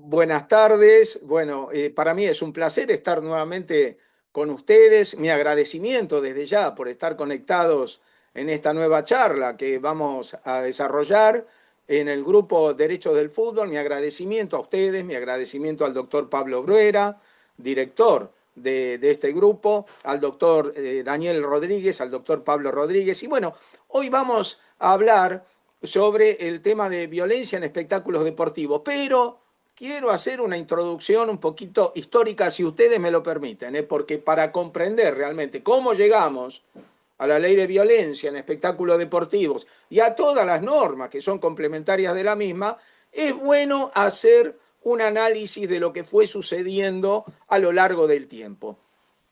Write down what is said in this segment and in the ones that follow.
Buenas tardes. Bueno, para mí es un placer estar nuevamente con ustedes. Mi agradecimiento desde ya por estar conectados en esta nueva charla que vamos a desarrollar en el grupo Derechos del Fútbol. Mi agradecimiento a ustedes, mi agradecimiento al doctor Pablo Bruera, director de este grupo, al doctor Daniel Rodríguez, al doctor Pablo Rodríguez. Y bueno, hoy vamos a hablar sobre el tema de violencia en espectáculos deportivos, pero quiero hacer una introducción un poquito histórica, si ustedes me lo permiten, porque para comprender realmente cómo llegamos a la ley de violencia en espectáculos deportivos y a todas las normas que son complementarias de la misma, es bueno hacer un análisis de lo que fue sucediendo a lo largo del tiempo.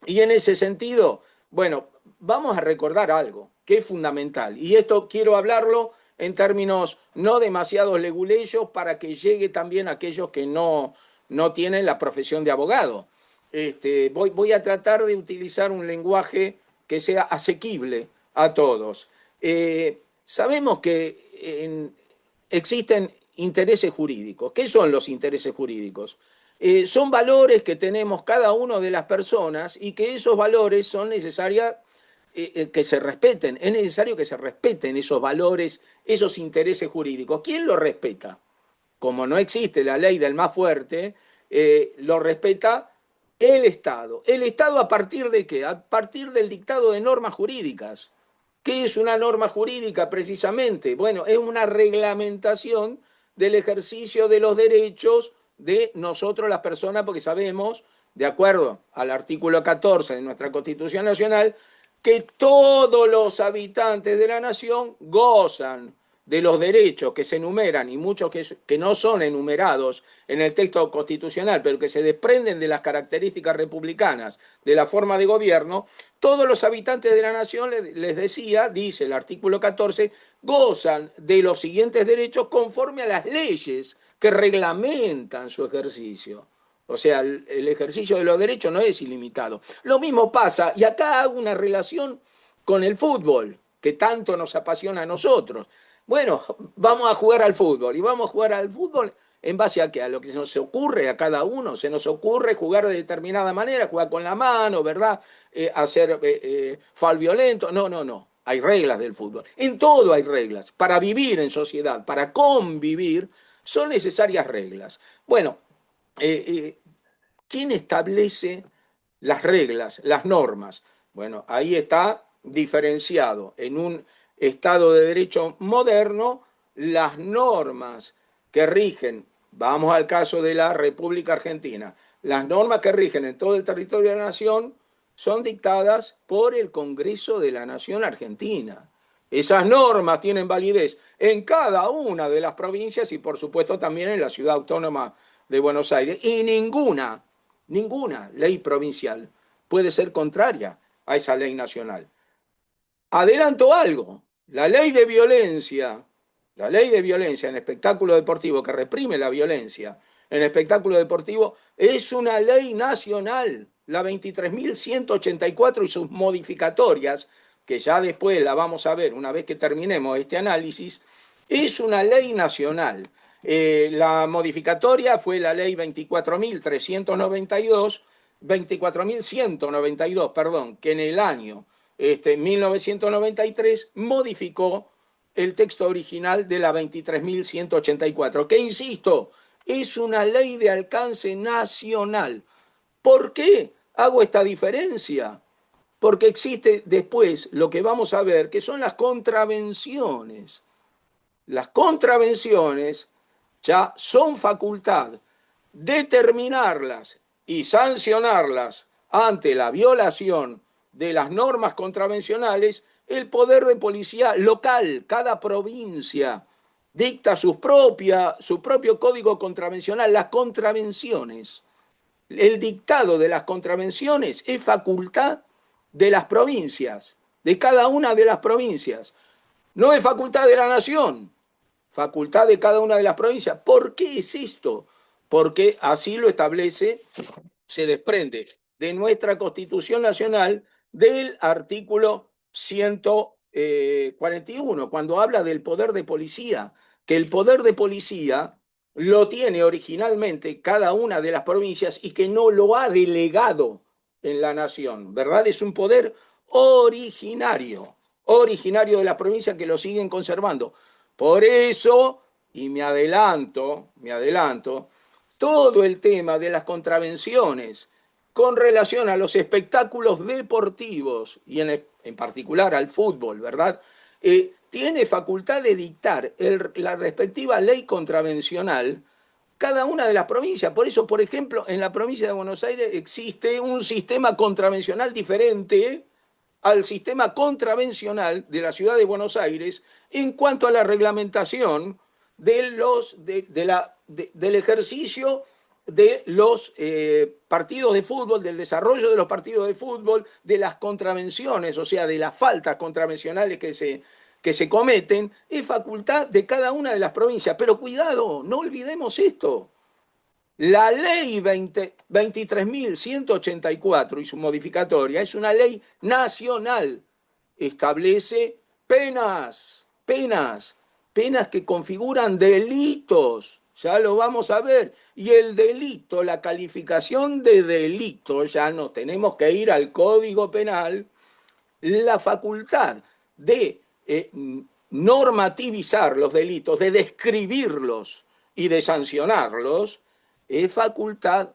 Y en ese sentido, bueno, vamos a recordar algo que es fundamental, y esto quiero hablarlo en términos no demasiado leguleyos para que llegue también a aquellos que no tienen la profesión de abogado. Voy a tratar de utilizar un lenguaje que sea asequible a todos. Sabemos que existen intereses jurídicos. ¿Qué son los intereses jurídicos? Son valores que tenemos cada uno de las personas y que esos valores son necesarios que se respeten. Es necesario que se respeten esos valores, esos intereses jurídicos. ¿Quién lo respeta? Como no existe la ley del más fuerte, lo respeta el Estado. ¿El Estado a partir de qué? A partir del dictado de normas jurídicas. ¿Qué es una norma jurídica precisamente? Bueno, es una reglamentación del ejercicio de los derechos de nosotros las personas, porque sabemos, de acuerdo al artículo 14 de nuestra Constitución Nacional, que todos los habitantes de la nación gozan de los derechos que se enumeran y muchos que no son enumerados en el texto constitucional, pero que se desprenden de las características republicanas de la forma de gobierno, todos los habitantes de la nación, les decía, dice el artículo 14, gozan de los siguientes derechos conforme a las leyes que reglamentan su ejercicio. O sea, el ejercicio de los derechos no es ilimitado. Lo mismo pasa, y acá hago una relación con el fútbol, que tanto nos apasiona a nosotros. Bueno, vamos a jugar al fútbol, y vamos a jugar al fútbol en base a qué, a lo que se nos ocurre a cada uno. Se nos ocurre jugar de determinada manera, jugar con la mano, ¿verdad? Hacer foul violento. No, no, no. Hay reglas del fútbol. En todo hay reglas. Para vivir en sociedad, para convivir, son necesarias reglas. Bueno, eh, eh, ¿quién establece las reglas, las normas? Bueno, ahí está diferenciado en un Estado de Derecho moderno las normas que rigen, vamos al caso de la República Argentina, las normas que rigen en todo el territorio de la nación son dictadas por el Congreso de la Nación Argentina. Esas normas tienen validez en cada una de las provincias y por supuesto también en la ciudad autónoma de Buenos Aires. Y ninguna ley provincial puede ser contraria a esa ley nacional. Adelanto algo, la ley de violencia en espectáculo deportivo que reprime la violencia en espectáculo deportivo es una ley nacional, la 23.184 y sus modificatorias, que ya después la vamos a ver una vez que terminemos este análisis, es una ley nacional. La modificatoria fue la ley 24.192, perdón, que en el año 1993 modificó el texto original de la 23.184, que insisto, es una ley de alcance nacional. ¿Por qué hago esta diferencia? Porque existe después lo que vamos a ver, que son las contravenciones. Las contravenciones ya son facultad determinarlas y sancionarlas ante la violación de las normas contravencionales el poder de policía local. Cada provincia dicta su propio código contravencional, las contravenciones. El dictado de las contravenciones es facultad de las provincias, de cada una de las provincias. No es facultad de la nación, facultad de cada una de las provincias. ¿Por qué es esto? Porque así lo establece, se desprende de nuestra Constitución Nacional del artículo 141, cuando habla del poder de policía, que el poder de policía lo tiene originalmente cada una de las provincias y que no lo ha delegado en la nación, ¿verdad? Es un poder originario, originario de las provincias que lo siguen conservando. Por eso, y me adelanto, todo el tema de las contravenciones con relación a los espectáculos deportivos y en particular al fútbol, ¿verdad? Tiene facultad de dictar la respectiva ley contravencional cada una de las provincias. Por eso, por ejemplo, en la provincia de Buenos Aires existe un sistema contravencional diferente al sistema contravencional de la ciudad de Buenos Aires en cuanto a la reglamentación del ejercicio de los partidos de fútbol, del desarrollo de los partidos de fútbol, de las contravenciones, o sea, de las faltas contravencionales que se cometen, es facultad de cada una de las provincias. Pero cuidado, no olvidemos esto. La ley 23.184 y su modificatoria es una ley nacional. Establece penas que configuran delitos. Ya lo vamos a ver. Y el delito, la calificación de delito, ya no tenemos que ir al Código Penal, la facultad de normativizar los delitos, de describirlos y de sancionarlos, es facultad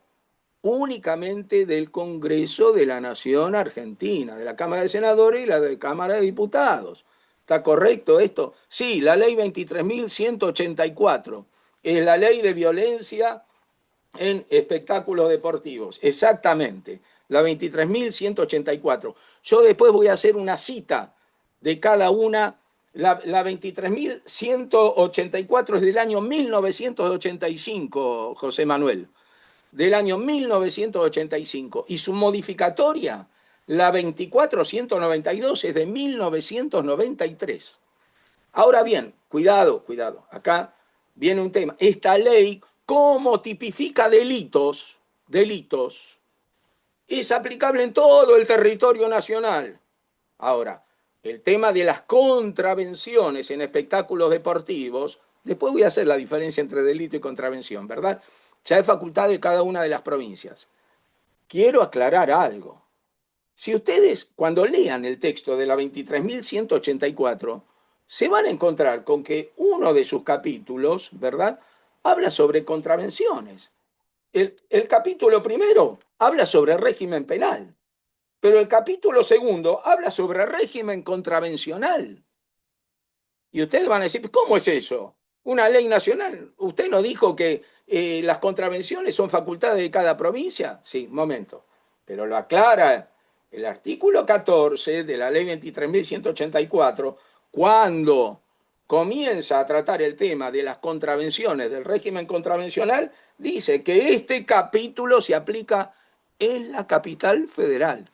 únicamente del Congreso de la Nación Argentina, de la Cámara de Senadores y la de Cámara de Diputados. ¿Está correcto esto? Sí, la ley 23.184 es la ley de violencia en espectáculos deportivos, exactamente, la 23.184. Yo después voy a hacer una cita de cada una. La 23.184 es del año 1985, José Manuel, del año 1985, y su modificatoria, la 24.192, es de 1993. Ahora bien, cuidado, cuidado, acá viene un tema. Esta ley, como tipifica delitos, es aplicable en todo el territorio nacional. Ahora, el tema de las contravenciones en espectáculos deportivos, después voy a hacer la diferencia entre delito y contravención, ¿verdad? Ya es facultad de cada una de las provincias. Quiero aclarar algo. Si ustedes, cuando lean el texto de la 23.184, se van a encontrar con que uno de sus capítulos, ¿verdad?, habla sobre contravenciones. El capítulo primero habla sobre régimen penal, pero el capítulo segundo habla sobre régimen contravencional. Y ustedes van a decir, ¿cómo es eso? Una ley nacional. ¿Usted no dijo que las contravenciones son facultades de cada provincia? Sí, momento. Pero lo aclara el artículo 14 de la ley 23.184, cuando comienza a tratar el tema de las contravenciones del régimen contravencional, dice que este capítulo se aplica en la capital federal.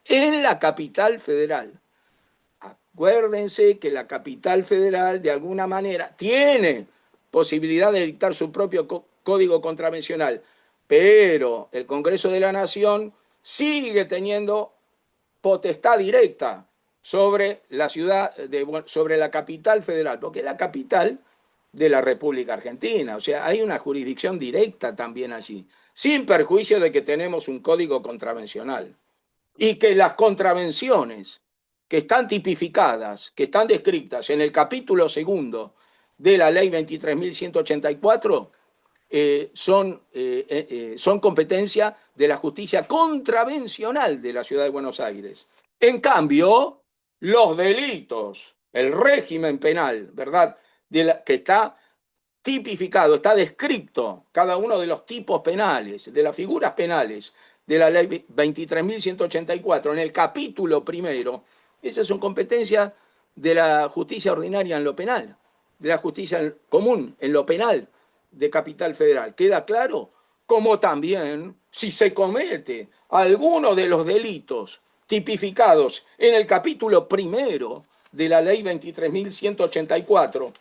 En la capital federal. Acuérdense que la capital federal de alguna manera tiene posibilidad de dictar su propio código contravencional, pero el Congreso de la Nación sigue teniendo potestad directa sobre la ciudad, sobre la capital federal, porque es la capital de la República Argentina. O sea, hay una jurisdicción directa también allí, sin perjuicio de que tenemos un código contravencional y que las contravenciones que están tipificadas, que están descritas en el capítulo segundo de la ley 23.184, son competencia de la justicia contravencional de la ciudad de Buenos Aires. En cambio, los delitos, el régimen penal, ¿verdad?, que está tipificado, está descrito cada uno de los tipos penales, de las figuras penales de la ley 23.184 en el capítulo primero, esas son competencias de la justicia ordinaria en lo penal, de la justicia común en lo penal de Capital Federal. ¿Queda claro? Como también si se comete alguno de los delitos tipificados en el capítulo primero de la ley 23.184,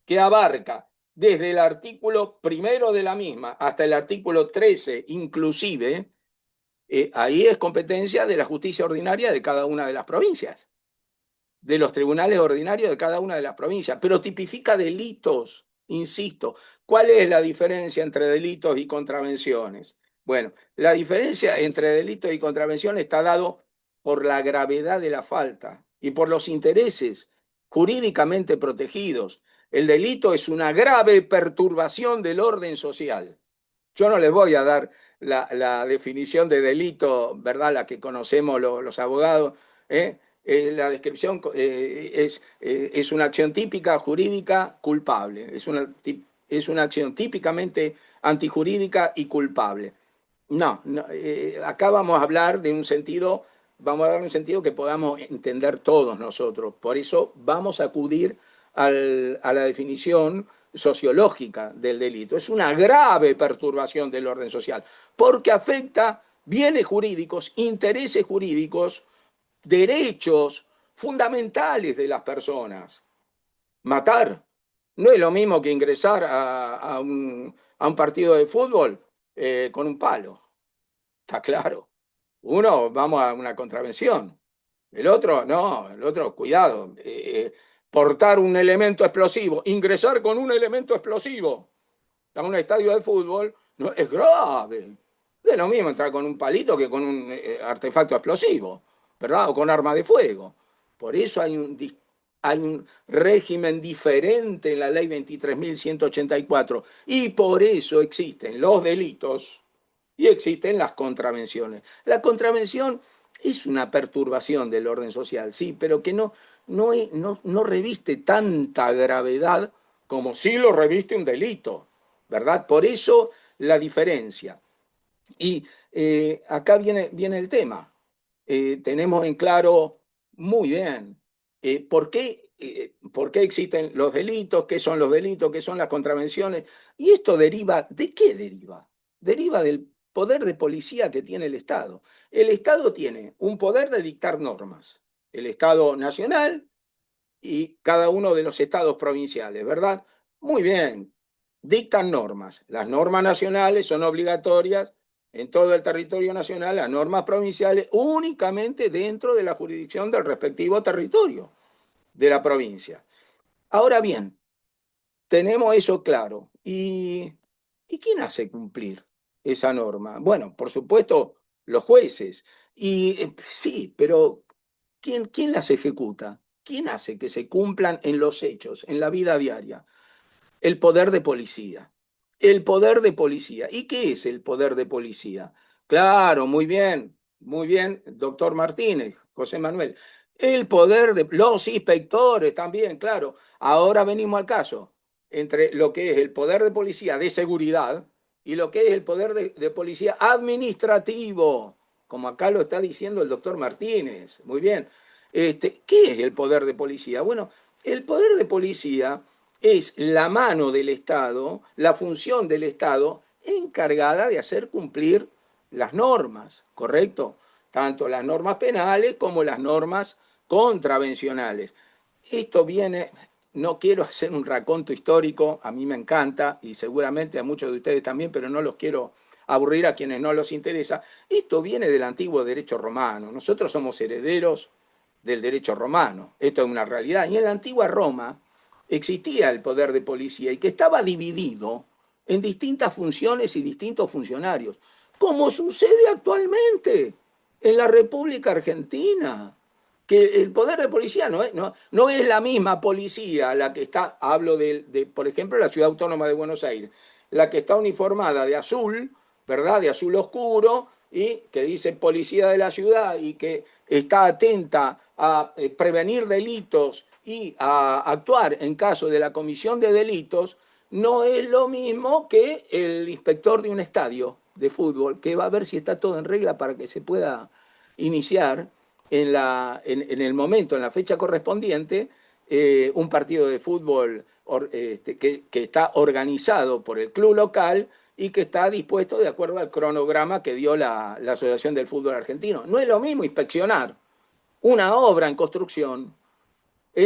que abarca desde el artículo primero de la misma hasta el artículo 13 inclusive, ahí es competencia de la justicia ordinaria de cada una de las provincias, de los tribunales ordinarios de cada una de las provincias, pero tipifica delitos insisto, ¿cuál es la diferencia entre delitos y contravenciones? Bueno, la diferencia entre delitos y contravenciones está dado por la gravedad de la falta y por los intereses jurídicamente protegidos. El delito es una grave perturbación del orden social. Yo no les voy a dar la definición de delito, ¿verdad? La que conocemos los abogados. ¿Eh? La descripción es una acción típica jurídica culpable. Es una acción típicamente antijurídica y culpable. No, no, acá vamos a hablar de un sentido, vamos a dar un sentido que podamos entender todos nosotros. Por eso vamos a acudir a la definición sociológica del delito. Es una grave perturbación del orden social, porque afecta bienes jurídicos, intereses jurídicos, derechos fundamentales de las personas. Matar no es lo mismo que ingresar a un partido de fútbol con un palo. Está claro. Uno, vamos a una contravención. El otro, no, el otro, cuidado. Portar un elemento explosivo, ingresar con un elemento explosivo a un estadio de fútbol, no, es grave. Es lo mismo entrar con un palito que con un artefacto explosivo, ¿verdad? O con arma de fuego. Por eso hay un régimen diferente en la ley 23.184 y por eso existen los delitos y existen las contravenciones. La contravención es una perturbación del orden social, sí, pero que no reviste tanta gravedad como si lo reviste un delito, ¿verdad? Por eso la diferencia. Y acá viene el tema. Tenemos en claro muy bien por qué existen los delitos, qué son los delitos, qué son las contravenciones. Y esto deriva, ¿de qué deriva? Deriva del poder de policía que tiene el Estado. El Estado tiene un poder de dictar normas. El Estado nacional y cada uno de los estados provinciales, ¿verdad? Muy bien, dictan normas. Las normas nacionales son obligatorias en todo el territorio nacional, las normas provinciales únicamente dentro de la jurisdicción del respectivo territorio de la provincia. Ahora bien, tenemos eso claro. ¿Y quién hace cumplir esa norma? Bueno, por supuesto, los jueces. Y sí, pero ¿quién las ejecuta? ¿Quién hace que se cumplan en los hechos, en la vida diaria? El poder de policía. El poder de policía. ¿Y qué es el poder de policía? Claro, muy bien, doctor Martínez, José Manuel. El poder de los inspectores también, claro. Ahora venimos al caso, entre lo que es el poder de policía de seguridad y lo que es el poder de policía administrativo, como acá lo está diciendo el doctor Martínez. Muy bien. ¿Qué es el poder de policía? Bueno, el poder de policía es la mano del Estado, la función del Estado encargada de hacer cumplir las normas, ¿correcto? Tanto las normas penales como las normas contravencionales. Esto viene, no quiero hacer un raconto histórico, a mí me encanta y seguramente a muchos de ustedes también, pero no los quiero aburrir a quienes no los interesa. Esto viene del antiguo derecho romano. Nosotros somos herederos del derecho romano. Esto es una realidad. Y en la antigua Roma existía el poder de policía y que estaba dividido en distintas funciones y distintos funcionarios, como sucede actualmente en la República Argentina, que el poder de policía no es la misma policía la que está, hablo por ejemplo, la Ciudad Autónoma de Buenos Aires, la que está uniformada de azul, ¿verdad? De azul oscuro, y que dice policía de la ciudad y que está atenta a prevenir delitos y a actuar en caso de la comisión de delitos, no es lo mismo que el inspector de un estadio de fútbol, que va a ver si está todo en regla para que se pueda iniciar en el momento, en la fecha correspondiente, un partido de fútbol que está organizado por el club local y que está dispuesto de acuerdo al cronograma que dio la Asociación del Fútbol Argentino. No es lo mismo inspeccionar una obra en construcción.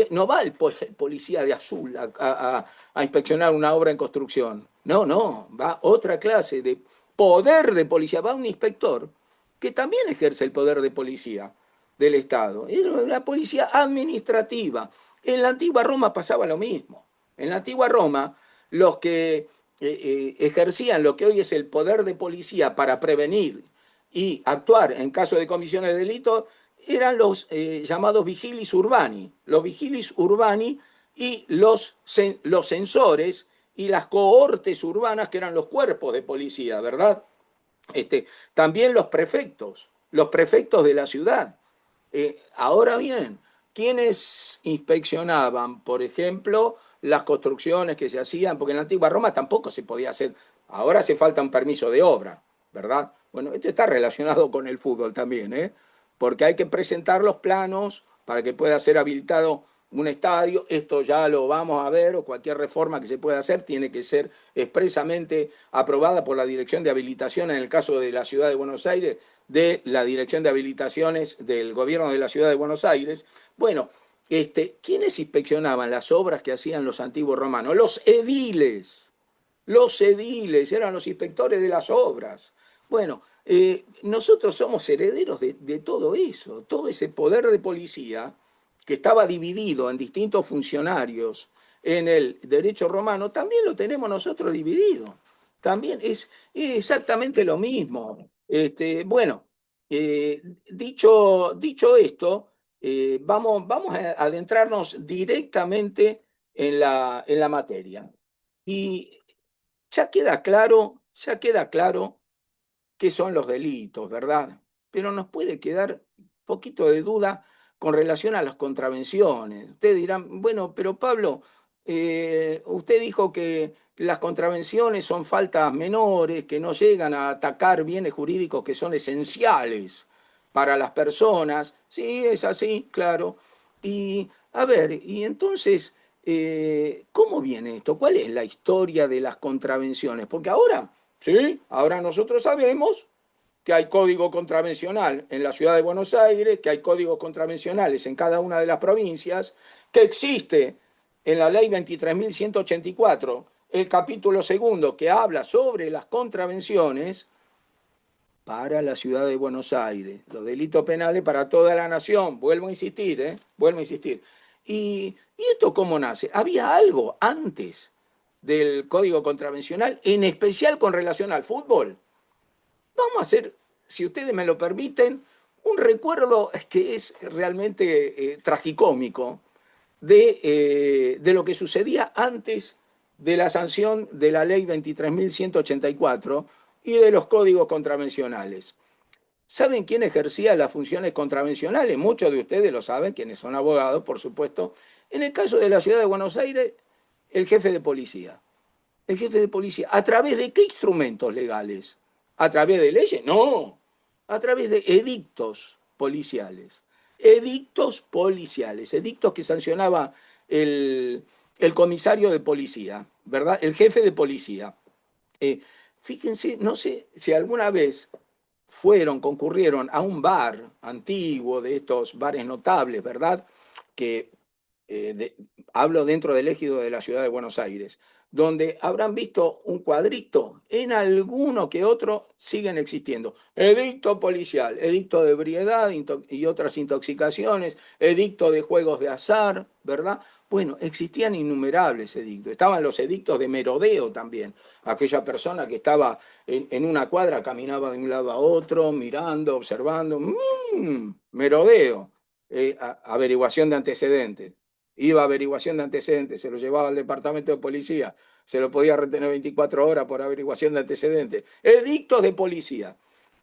No va el policía de azul a inspeccionar una obra en construcción. No, va otra clase de poder de policía. Va un inspector que también ejerce el poder de policía del Estado. Es la policía administrativa. En la antigua Roma pasaba lo mismo. En la antigua Roma los que ejercían lo que hoy es el poder de policía para prevenir y actuar en caso de comisiones de delitos eran los llamados vigilis urbani. Los vigilis urbani y los censores y las cohortes urbanas que eran los cuerpos de policía, ¿verdad? También los prefectos de la ciudad. Ahora bien, ¿quiénes inspeccionaban, por ejemplo, las construcciones que se hacían? Porque en la antigua Roma tampoco se podía hacer. Ahora hace falta un permiso de obra, ¿verdad? Bueno, esto está relacionado con el fútbol también, ¿eh? Porque hay que presentar los planos para que pueda ser habilitado un estadio. Esto ya lo vamos a ver, o cualquier reforma que se pueda hacer tiene que ser expresamente aprobada por la Dirección de Habilitación, en el caso de la Ciudad de Buenos Aires, de la Dirección de Habilitaciones del Gobierno de la Ciudad de Buenos Aires. Bueno, ¿quiénes inspeccionaban las obras que hacían los antiguos romanos? Los ediles. Los ediles eran los inspectores de las obras. Bueno, nosotros somos herederos de todo eso, todo ese poder de policía que estaba dividido en distintos funcionarios en el derecho romano, también lo tenemos nosotros dividido. También es exactamente lo mismo. Bueno, dicho esto, vamos a adentrarnos directamente en la materia. Y ya queda claro qué son los delitos, ¿verdad? Pero nos puede quedar un poquito de duda con relación a las contravenciones. Ustedes dirán, bueno, pero Pablo, usted dijo que las contravenciones son faltas menores, que no llegan a atacar bienes jurídicos que son esenciales para las personas. Sí, es así, claro. Y a ver, y entonces, ¿cómo viene esto? ¿Cuál es la historia de las contravenciones? Porque ahora, sí, ahora nosotros sabemos que hay código contravencional en la ciudad de Buenos Aires, que hay códigos contravencionales en cada una de las provincias, que existe en la ley 23.184 el capítulo segundo que habla sobre las contravenciones para la ciudad de Buenos Aires, los delitos penales para toda la nación, vuelvo a insistir, ¿eh? Vuelvo a insistir. ¿Y esto cómo nace? Había algo antes del código contravencional, en especial con relación al fútbol. Vamos a hacer, si ustedes me lo permiten, un recuerdo que es realmente tragicómico de lo que sucedía antes de la sanción de la ley 23.184 y de los códigos contravencionales. ¿Saben quién ejercía las funciones contravencionales? Muchos de ustedes lo saben, quienes son abogados, por supuesto. En el caso de la ciudad de Buenos Aires, el jefe de policía. El jefe de policía. ¿A través de qué instrumentos legales? ¿A través de leyes? No. A través de edictos policiales. Edictos policiales. Edictos que sancionaba el comisario de policía, ¿verdad? El jefe de policía. Eh, Fíjense, no sé si alguna vez concurrieron a un bar antiguo, de estos bares notables, ¿verdad? Que eh, de- hablo dentro del ejido de la ciudad de Buenos Aires, donde habrán visto un cuadrito, en alguno que otro siguen existiendo. Edicto policial, edicto de ebriedad y otras intoxicaciones, edicto de juegos de azar, ¿verdad? Bueno, existían innumerables edictos. Estaban los edictos de merodeo también. Aquella persona que estaba en una cuadra, caminaba de un lado a otro, mirando, observando. Merodeo. Averiguación de antecedentes. Iba a averiguación de antecedentes, se lo llevaba al departamento de policía, se lo podía retener 24 horas por averiguación de antecedentes. Edictos de policía.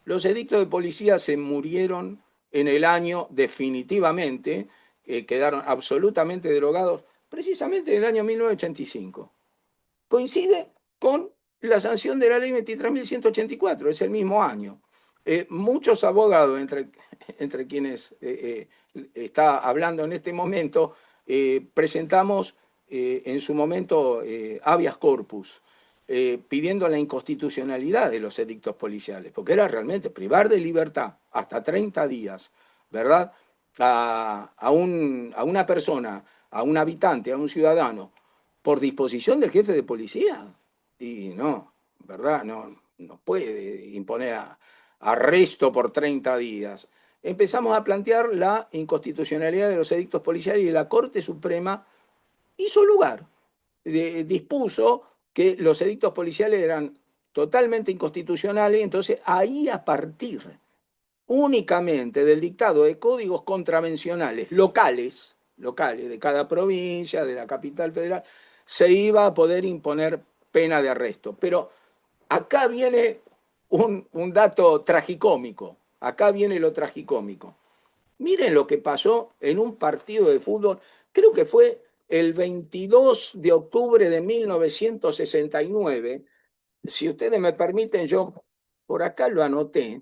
Los edictos de policía se murieron en el año definitivamente, quedaron absolutamente derogados precisamente en el año 1985. Coincide con la sanción de la ley 23.184, es el mismo año. Muchos abogados, entre quienes está hablando en este momento, presentamos en su momento habeas corpus, pidiendo la inconstitucionalidad de los edictos policiales, porque era realmente privar de libertad hasta 30 días, ¿verdad? A una persona, a un habitante, a un ciudadano, por disposición del jefe de policía. Y no, ¿verdad? No puede imponer arresto por 30 días. Empezamos a plantear la inconstitucionalidad de los edictos policiales y la Corte Suprema hizo lugar, dispuso que los edictos policiales eran totalmente inconstitucionales, entonces ahí a partir únicamente del dictado de códigos contravencionales locales de cada provincia, de la capital federal, se iba a poder imponer pena de arresto. Pero acá viene un dato tragicómico, acá viene lo tragicómico. Miren lo que pasó en un partido de fútbol, creo que fue el 22 de octubre de 1969. Si ustedes me permiten, yo por acá lo anoté.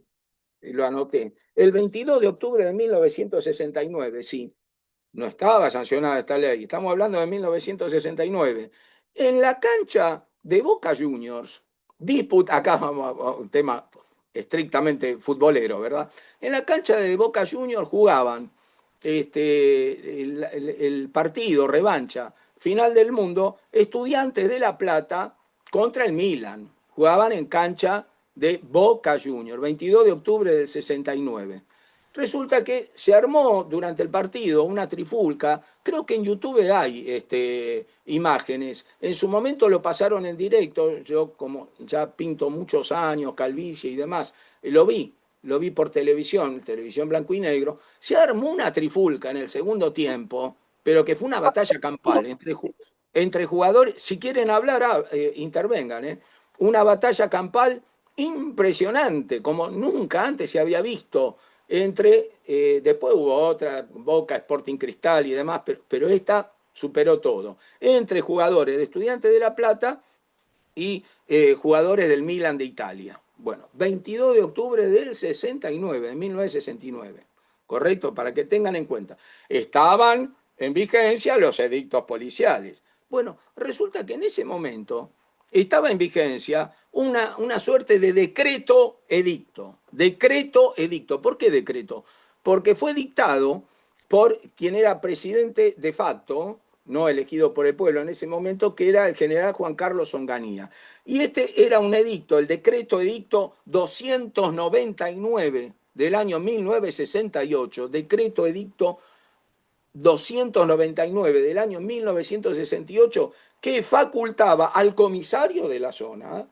El 22 de octubre de 1969, sí, no estaba sancionada esta ley, estamos hablando de 1969. En la cancha de Boca Juniors, acá vamos a un tema estrictamente futbolero, ¿verdad? En la cancha de Boca Juniors jugaban el partido, revancha, final del mundo, Estudiantes de La Plata contra el Milan. Jugaban en cancha de Boca Juniors, 22 de octubre del 69. Resulta que se armó durante el partido una trifulca, creo que en YouTube hay imágenes, en su momento lo pasaron en directo, yo como ya pinto muchos años, calvicie y demás, lo vi por televisión, televisión blanco y negro, se armó una trifulca en el segundo tiempo, pero que fue una batalla campal entre jugadores, si quieren hablar, intervengan, una batalla campal impresionante, como nunca antes se había visto después hubo otra, Boca, Sporting Cristal y demás, pero esta superó todo, entre jugadores de Estudiantes de La Plata y jugadores del Milan de Italia. Bueno, 22 de octubre del 69, de 1969, correcto, para que tengan en cuenta. Estaban en vigencia los edictos policiales. Bueno, resulta que en ese momento estaba en vigencia una suerte de decreto edicto. Decreto edicto. ¿Por qué decreto? Porque fue dictado por quien era presidente de facto, no elegido por el pueblo en ese momento, que era el general Juan Carlos Onganía. Y este era un edicto, el decreto edicto 299 del año 1968, decreto edicto 299 del año 1968, que facultaba al comisario de la zona,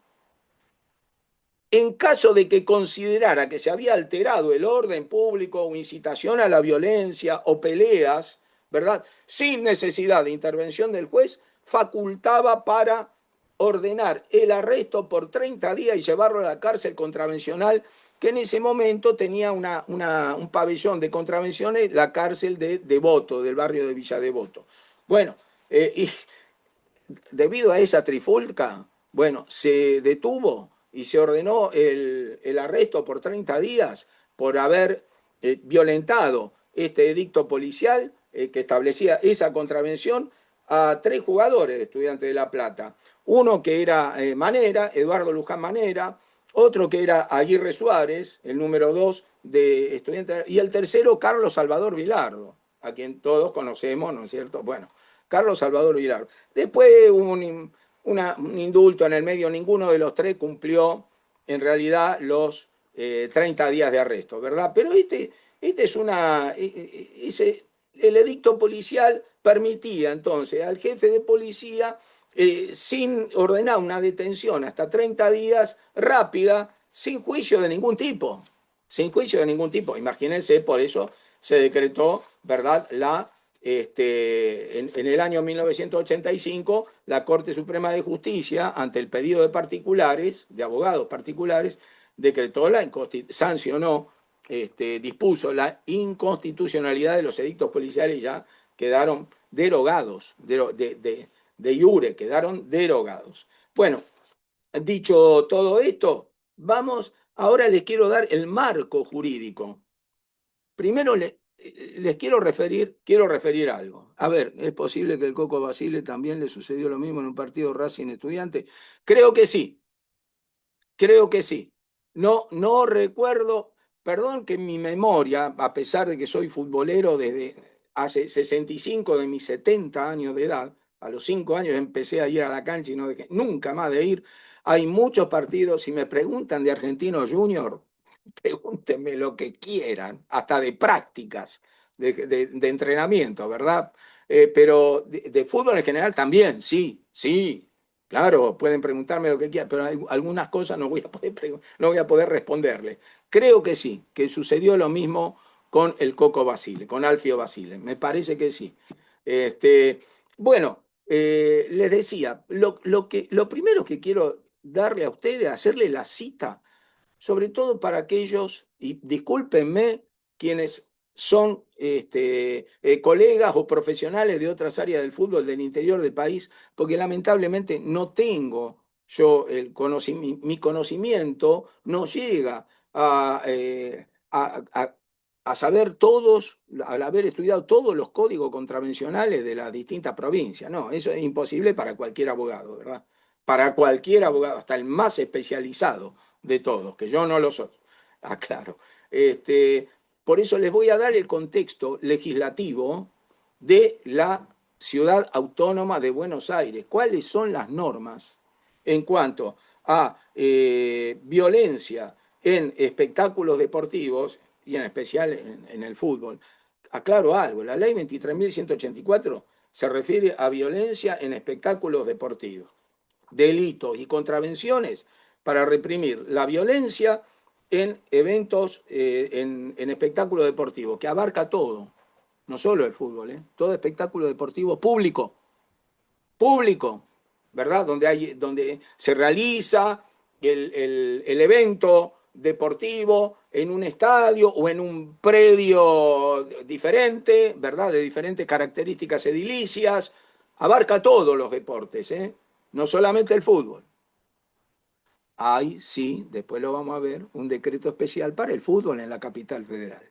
en caso de que considerara que se había alterado el orden público o incitación a la violencia o peleas, ¿verdad? Sin necesidad de intervención del juez, facultaba para ordenar el arresto por 30 días y llevarlo a la cárcel contravencional, que en ese momento tenía un pabellón de contravenciones, la cárcel de Devoto, del barrio de Villa Devoto. Bueno, y debido a esa trifulca, bueno, se detuvo y se ordenó el arresto por 30 días por haber violentado este edicto policial que establecía esa contravención a 3 jugadores de Estudiantes de La Plata. Uno que era Manera, Eduardo Luján Manera, otro que era Aguirre Suárez, el número 2 de Estudiantes, y el tercero Carlos Salvador Vilardo, a quien todos conocemos, ¿no es cierto? Bueno, Carlos Salvador Vilardo. Después hubo un indulto en el medio, ninguno de los 3 cumplió en realidad los 30 días de arresto, ¿verdad? Pero este es el edicto policial permitía entonces al jefe de policía, sin ordenar una detención hasta 30 días rápida, sin juicio de ningún tipo, sin juicio de ningún tipo. Imagínense, por eso se decretó, ¿verdad?, en el año 1985, la Corte Suprema de Justicia, ante el pedido de particulares, de abogados particulares, decretó sancionó, dispuso la inconstitucionalidad de los edictos policiales y ya quedaron derogados, de iure, quedaron derogados. Bueno, dicho todo esto, ahora les quiero dar el marco jurídico. Primero les quiero referir algo. A ver, ¿es posible que el Coco Basile también le sucedió lo mismo en un partido Racing Estudiante? Creo que sí, creo que sí. No recuerdo, perdón que mi memoria, a pesar de que soy futbolero desde hace 65 de mis 70 años de edad, a los 5 años empecé a ir a la cancha y no dejé nunca más de ir. Hay muchos partidos, si me preguntan de Argentinos Junior, pregúntenme lo que quieran, hasta de prácticas, de entrenamiento, ¿verdad? Pero de fútbol en general también, sí, sí. Claro, pueden preguntarme lo que quieran, pero hay algunas cosas no voy a poder, no voy a poder responderle. Creo que sí, que sucedió lo mismo con el Coco Basile, con Alfio Basile. Me parece que sí. Este, bueno, les decía, lo primero que quiero darle a ustedes, hacerle la cita sobre todo para aquellos, y discúlpenme, quienes son colegas o profesionales de otras áreas del fútbol del interior del país, porque lamentablemente no tengo yo mi conocimiento no llega a saber todos, al haber estudiado todos los códigos contravencionales de las distintas provincias. No, eso es imposible para cualquier abogado, ¿verdad? Para cualquier abogado, hasta el más especializado de todos, que yo no lo soy. Aclaro. Por eso les voy a dar el contexto legislativo de la ciudad autónoma de Buenos Aires. ¿Cuáles son las normas en cuanto a violencia en espectáculos deportivos y en especial en el fútbol? Aclaro algo, la ley 23.184 se refiere a violencia en espectáculos deportivos, delitos y contravenciones para reprimir la violencia en eventos, en espectáculos deportivos, que abarca todo, no solo el fútbol, todo espectáculo deportivo público, público, ¿verdad? Donde se realiza el evento deportivo en un estadio o en un predio diferente, ¿verdad? De diferentes características edilicias, abarca todos los deportes, no solamente el fútbol. Hay, sí, después lo vamos a ver, un decreto especial para el fútbol en la capital federal.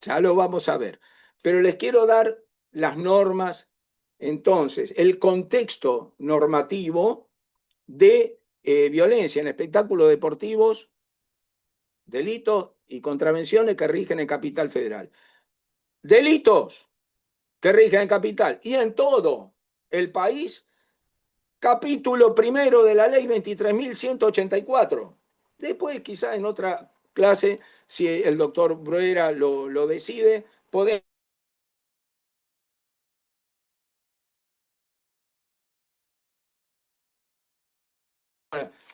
Ya lo vamos a ver. Pero les quiero dar las normas, entonces, el contexto normativo de violencia en espectáculos deportivos, delitos y contravenciones que rigen en Capital Federal. Delitos que rigen en Capital y en todo el país, capítulo primero de la ley 23.184. Después, quizá en otra clase, si el doctor Bruera lo decide, podemos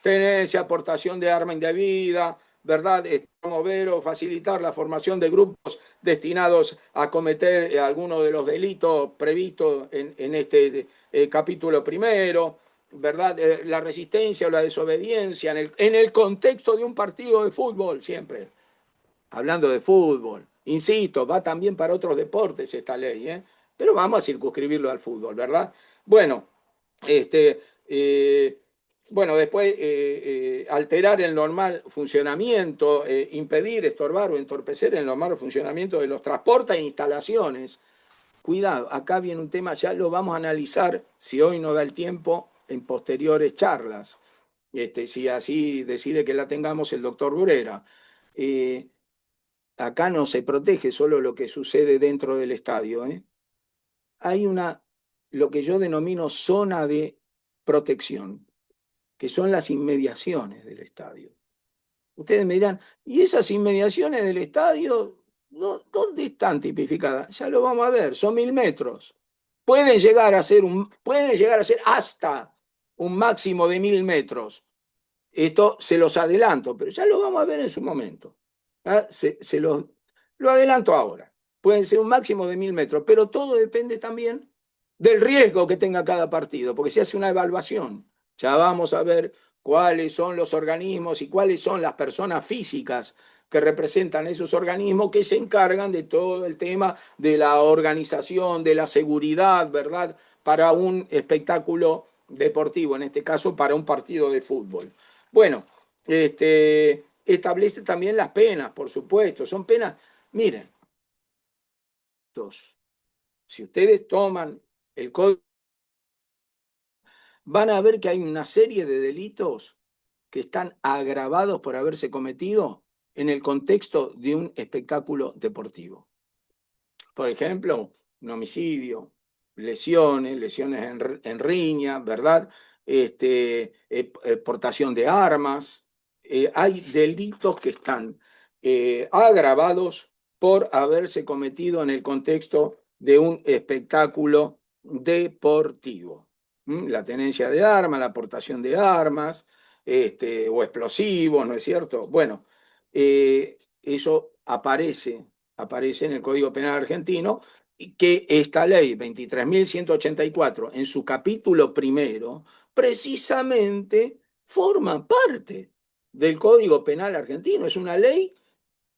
tenencia, aportación de arma indebida, ¿verdad? Promover o facilitar la formación de grupos destinados a cometer algunos de los delitos previstos en este capítulo primero, ¿verdad? La resistencia o la desobediencia en el contexto de un partido de fútbol, siempre. Hablando de fútbol, insisto, va también para otros deportes esta ley, ¿eh? Pero vamos a circunscribirlo al fútbol, ¿verdad? Bueno, este, eh, bueno, después alterar el normal funcionamiento, impedir, estorbar o entorpecer el normal funcionamiento de los transportes e instalaciones. Cuidado, acá viene un tema, ya lo vamos a analizar, si hoy no da el tiempo, en posteriores charlas, si así decide que la tengamos el doctor Burera. Eh, Acá no se protege solo lo que sucede dentro del estadio, ¿eh? Hay lo que yo denomino zona de protección, que son las inmediaciones del estadio. Ustedes me dirán, ¿y esas inmediaciones del estadio, dónde están tipificadas? Ya lo vamos a ver, son 1.000 metros. Pueden llegar a ser hasta un máximo de 1.000 metros. Esto se los adelanto, pero ya lo vamos a ver en su momento. ¿Ah? Lo adelanto ahora. Pueden ser un máximo de 1.000 metros, pero todo depende también del riesgo que tenga cada partido, porque se hace una evaluación. Ya vamos a ver cuáles son los organismos y cuáles son las personas físicas que representan esos organismos que se encargan de todo el tema de la organización, de la seguridad, ¿verdad? Para un espectáculo deportivo, en este caso para un partido de fútbol. Bueno, establece también las penas, por supuesto. Son penas, miren, si ustedes toman el código, van a ver que hay una serie de delitos que están agravados por haberse cometido en el contexto de un espectáculo deportivo. Por ejemplo, un homicidio, lesiones en riña, ¿verdad? Portación de armas. Hay delitos que están agravados por haberse cometido en el contexto de un espectáculo deportivo. La tenencia de armas, la aportación de armas, o explosivos, ¿no es cierto? Bueno, eso aparece en el Código Penal argentino, y que esta ley 23.184, en su capítulo primero, precisamente forma parte del Código Penal argentino. Es una ley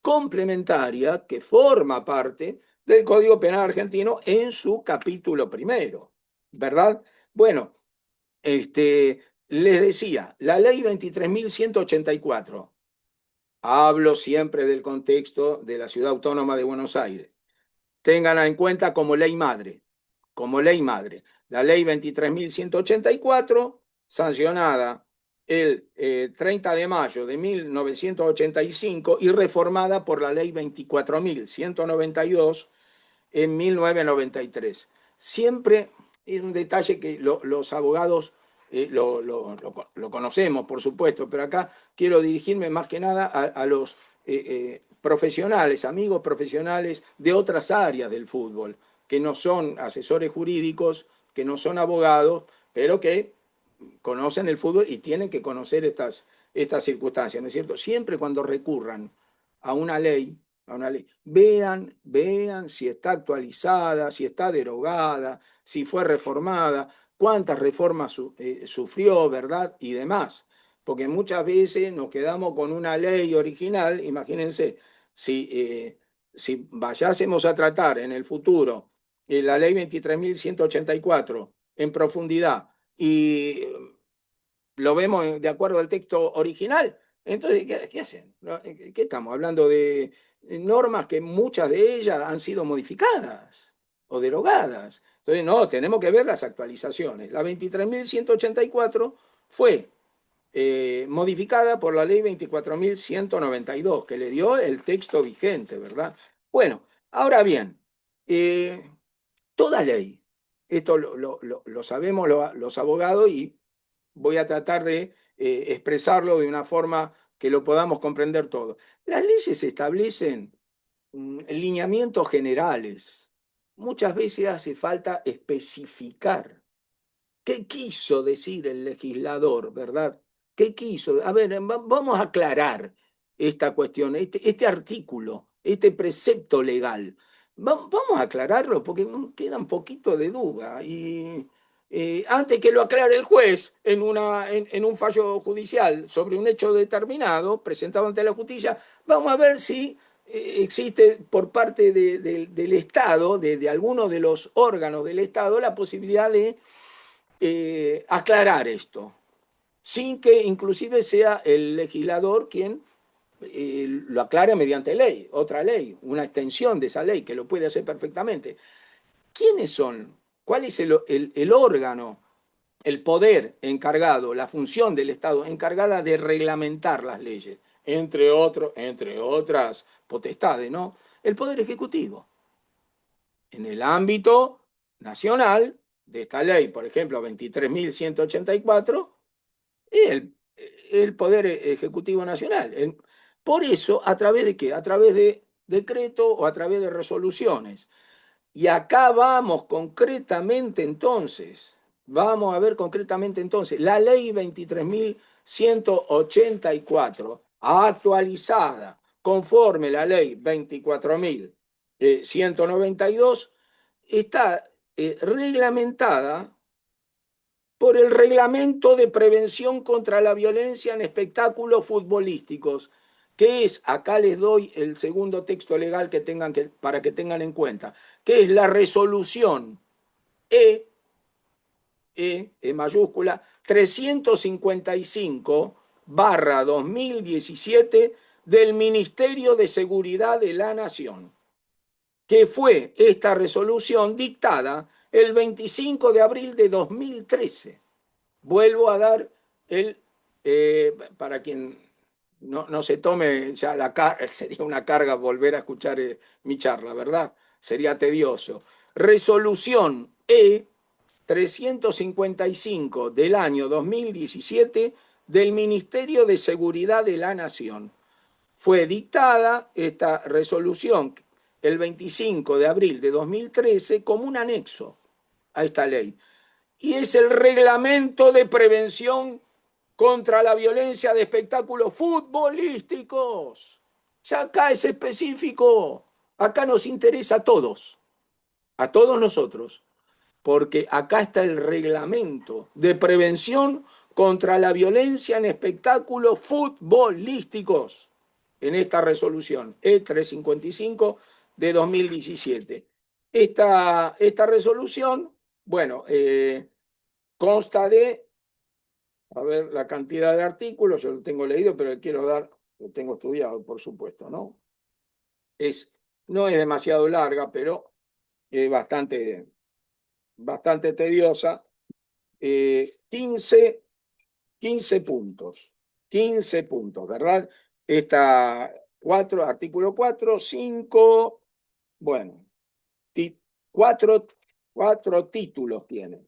complementaria que forma parte del Código Penal argentino en su capítulo primero, ¿verdad? Bueno, les decía, la ley 23.184, hablo siempre del contexto de la Ciudad Autónoma de Buenos Aires, ténganla en cuenta como ley madre. La ley 23.184, sancionada el 30 de mayo de 1985 y reformada por la ley 24.192 en 1993. Siempre es un detalle que los abogados lo conocemos, por supuesto, pero acá quiero dirigirme más que nada a los profesionales, amigos profesionales de otras áreas del fútbol, que no son asesores jurídicos, que no son abogados, pero que conocen el fútbol y tienen que conocer estas circunstancias, ¿no es cierto? Siempre cuando recurran a una ley, vean si está actualizada, si está derogada, si fue reformada, cuántas reformas sufrió, ¿verdad? Y demás. Porque muchas veces nos quedamos con una ley original, imagínense, si vayásemos a tratar en el futuro la ley 23.184 en profundidad y lo vemos de acuerdo al texto original. Entonces, ¿qué hacen? ¿Qué estamos hablando de normas que muchas de ellas han sido modificadas o derogadas? Entonces, no, tenemos que ver las actualizaciones. La 23.184 fue modificada por la ley 24.192, que le dio el texto vigente, ¿verdad? Bueno, ahora bien, eh, toda ley, esto lo sabemos los abogados y voy a tratar de expresarlo de una forma que lo podamos comprender todo. Las leyes establecen lineamientos generales. Muchas veces hace falta especificar qué quiso decir el legislador, ¿verdad? ¿Qué quiso? A ver, vamos a aclarar esta cuestión, este artículo, este precepto legal. Vamos a aclararlo porque queda un poquito de duda. Y antes que lo aclare el juez en un fallo judicial sobre un hecho determinado presentado ante la justicia, vamos a ver si existe por parte del Estado, de alguno de los órganos del Estado, la posibilidad de aclarar esto, sin que inclusive sea el legislador quien lo aclare mediante ley, otra ley, una extensión de esa ley, que lo puede hacer perfectamente. ¿Quiénes son? ¿Cuál es el órgano, el poder encargado, la función del Estado encargada de reglamentar las leyes? Entre otras potestades, ¿no? El Poder Ejecutivo. En el ámbito nacional de esta ley, por ejemplo, 23.184, el Poder Ejecutivo Nacional. Por eso, ¿a través de qué? A través de decreto o a través de resoluciones. Y acá vamos a ver concretamente entonces, la ley 23.184, actualizada conforme la ley 24.192, está reglamentada por el Reglamento de Prevención contra la Violencia en Espectáculos Futbolísticos, que es, acá les doy el segundo texto legal para que tengan en cuenta, que es la resolución E, E mayúscula, 355/2017 del Ministerio de Seguridad de la Nación, que fue esta resolución dictada el 25 de abril de 2013. Vuelvo a dar para quien no se tome ya sería una carga volver a escuchar mi charla, ¿verdad? Sería tedioso. Resolución E 355 del año 2017 del Ministerio de Seguridad de la Nación. Fue dictada esta resolución el 25 de abril de 2013 como un anexo a esta ley. y es el reglamento de prevención contra la violencia de espectáculos futbolísticos. Ya acá es específico, acá nos interesa a todos nosotros, porque acá está el reglamento de prevención contra la violencia en espectáculos futbolísticos en esta resolución E355 de 2017. Esta resolución, bueno, consta de, a ver, la cantidad de artículos, yo lo tengo leído, pero le quiero dar, lo tengo estudiado, por supuesto, ¿no? No es demasiado larga, pero es bastante tediosa. 15 puntos. 15 puntos, ¿verdad? Artículo 4, 5, bueno, cuatro, cuatro títulos tienen.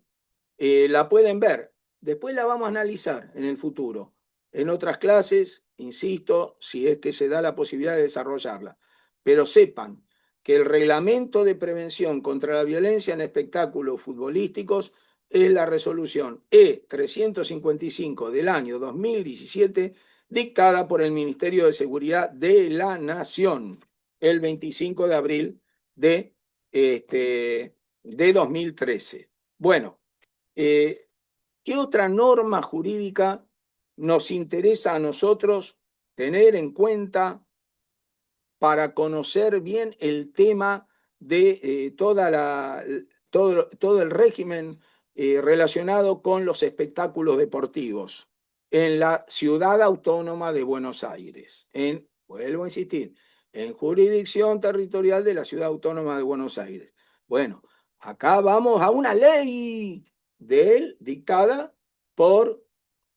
La pueden ver. Después la vamos a analizar en el futuro. En otras clases, insisto, si es que se da la posibilidad de desarrollarla. Pero sepan que el reglamento de prevención contra la violencia en espectáculos futbolísticos es la resolución E355 del año 2017, dictada por el Ministerio de Seguridad de la Nación el 25 de abril de 2013. Bueno, ¿qué otra norma jurídica nos interesa a nosotros tener en cuenta para conocer bien el tema de todo el régimen relacionado con los espectáculos deportivos en la Ciudad Autónoma de Buenos Aires? Vuelvo a insistir, en jurisdicción territorial de la Ciudad Autónoma de Buenos Aires. Bueno, acá vamos a una ley dictada por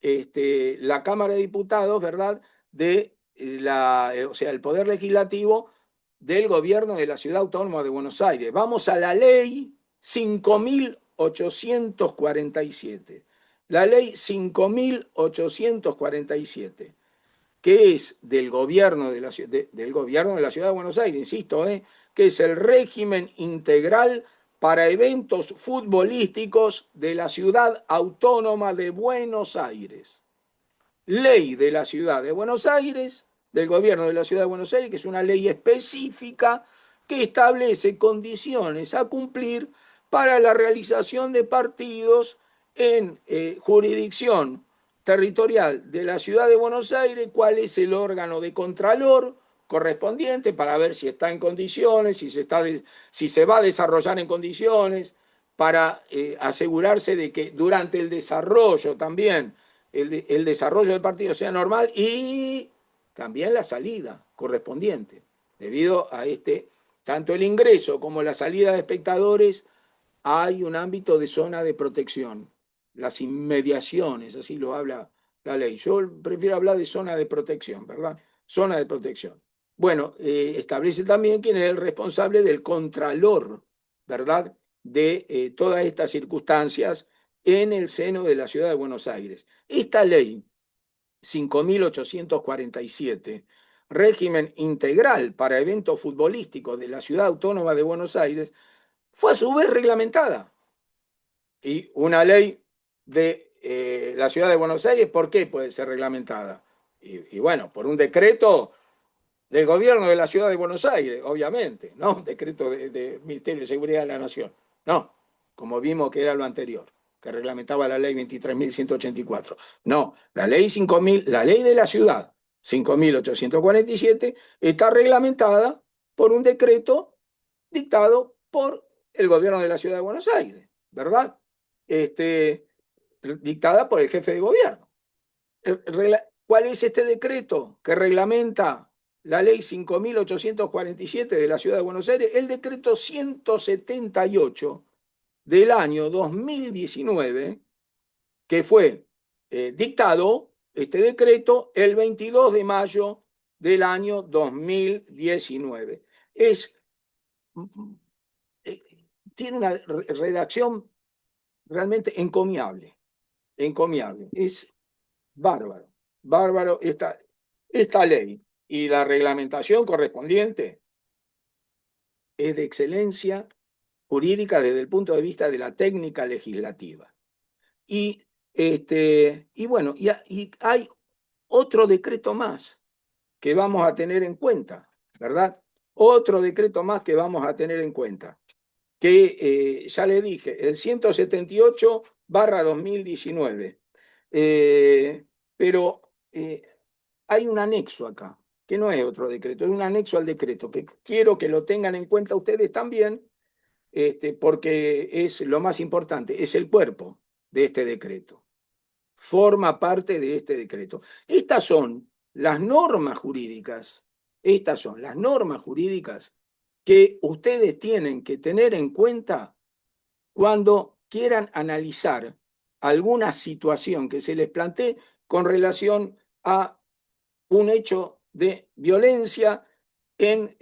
la Cámara de Diputados, ¿verdad? O sea, el Poder Legislativo del Gobierno de la Ciudad Autónoma de Buenos Aires. Vamos a la ley 5.847. La ley 5.847, que es del gobierno de la Ciudad de Buenos Aires, insisto, que es el régimen integral para eventos futbolísticos de la Ciudad Autónoma de Buenos Aires. Ley de la Ciudad de Buenos Aires, del gobierno de la Ciudad de Buenos Aires, que es una ley específica que establece condiciones a cumplir para la realización de partidos en jurisdicción territorial de la Ciudad de Buenos Aires, cuál es el órgano de contralor correspondiente para ver si está en condiciones, si se va a desarrollar en condiciones, para asegurarse de que durante el desarrollo también el desarrollo del partido sea normal y también la salida correspondiente, debido a tanto el ingreso como la salida de espectadores, hay un ámbito de zona de protección, las inmediaciones, así lo habla la ley. Yo prefiero hablar de zona de protección, ¿verdad? Zona de protección. Bueno, establece también quién es el responsable del contralor, ¿verdad? De todas estas circunstancias en el seno de la Ciudad de Buenos Aires. Esta ley 5.847, régimen integral para eventos futbolísticos de la Ciudad Autónoma de Buenos Aires, fue a su vez reglamentada. Y una ley de la Ciudad de Buenos Aires, ¿por qué puede ser reglamentada? Y bueno, por un decreto del gobierno de la Ciudad de Buenos Aires, obviamente, no un decreto del Ministerio de Seguridad de la Nación. No, como vimos que era lo anterior, que reglamentaba la ley 23.184. No, la ley 5.000, la ley de la ciudad 5.847 está reglamentada por un decreto dictado por el gobierno de la Ciudad de Buenos Aires, ¿verdad? Dictada por el jefe de gobierno. ¿Cuál es este decreto que reglamenta la ley 5.847 de la Ciudad de Buenos Aires? El decreto 178 del año 2019, que fue dictado, este decreto, el 22 de mayo del año 2019. Tiene una redacción realmente encomiable, encomiable. Es bárbaro, bárbaro esta ley, y la reglamentación correspondiente es de excelencia jurídica desde el punto de vista de la técnica legislativa. Y, y bueno, y hay otro decreto más que vamos a tener en cuenta, ¿verdad? Otro decreto más que vamos a tener en cuenta, que ya le dije, el 178/2019. Pero hay un anexo acá, que no es otro decreto, es un anexo al decreto, que quiero que lo tengan en cuenta ustedes también, porque es lo más importante, es el cuerpo de este decreto, forma parte de este decreto. Estas son las normas jurídicas, estas son las normas jurídicas que ustedes tienen que tener en cuenta cuando quieran analizar alguna situación que se les plantee con relación a un hecho de violencia en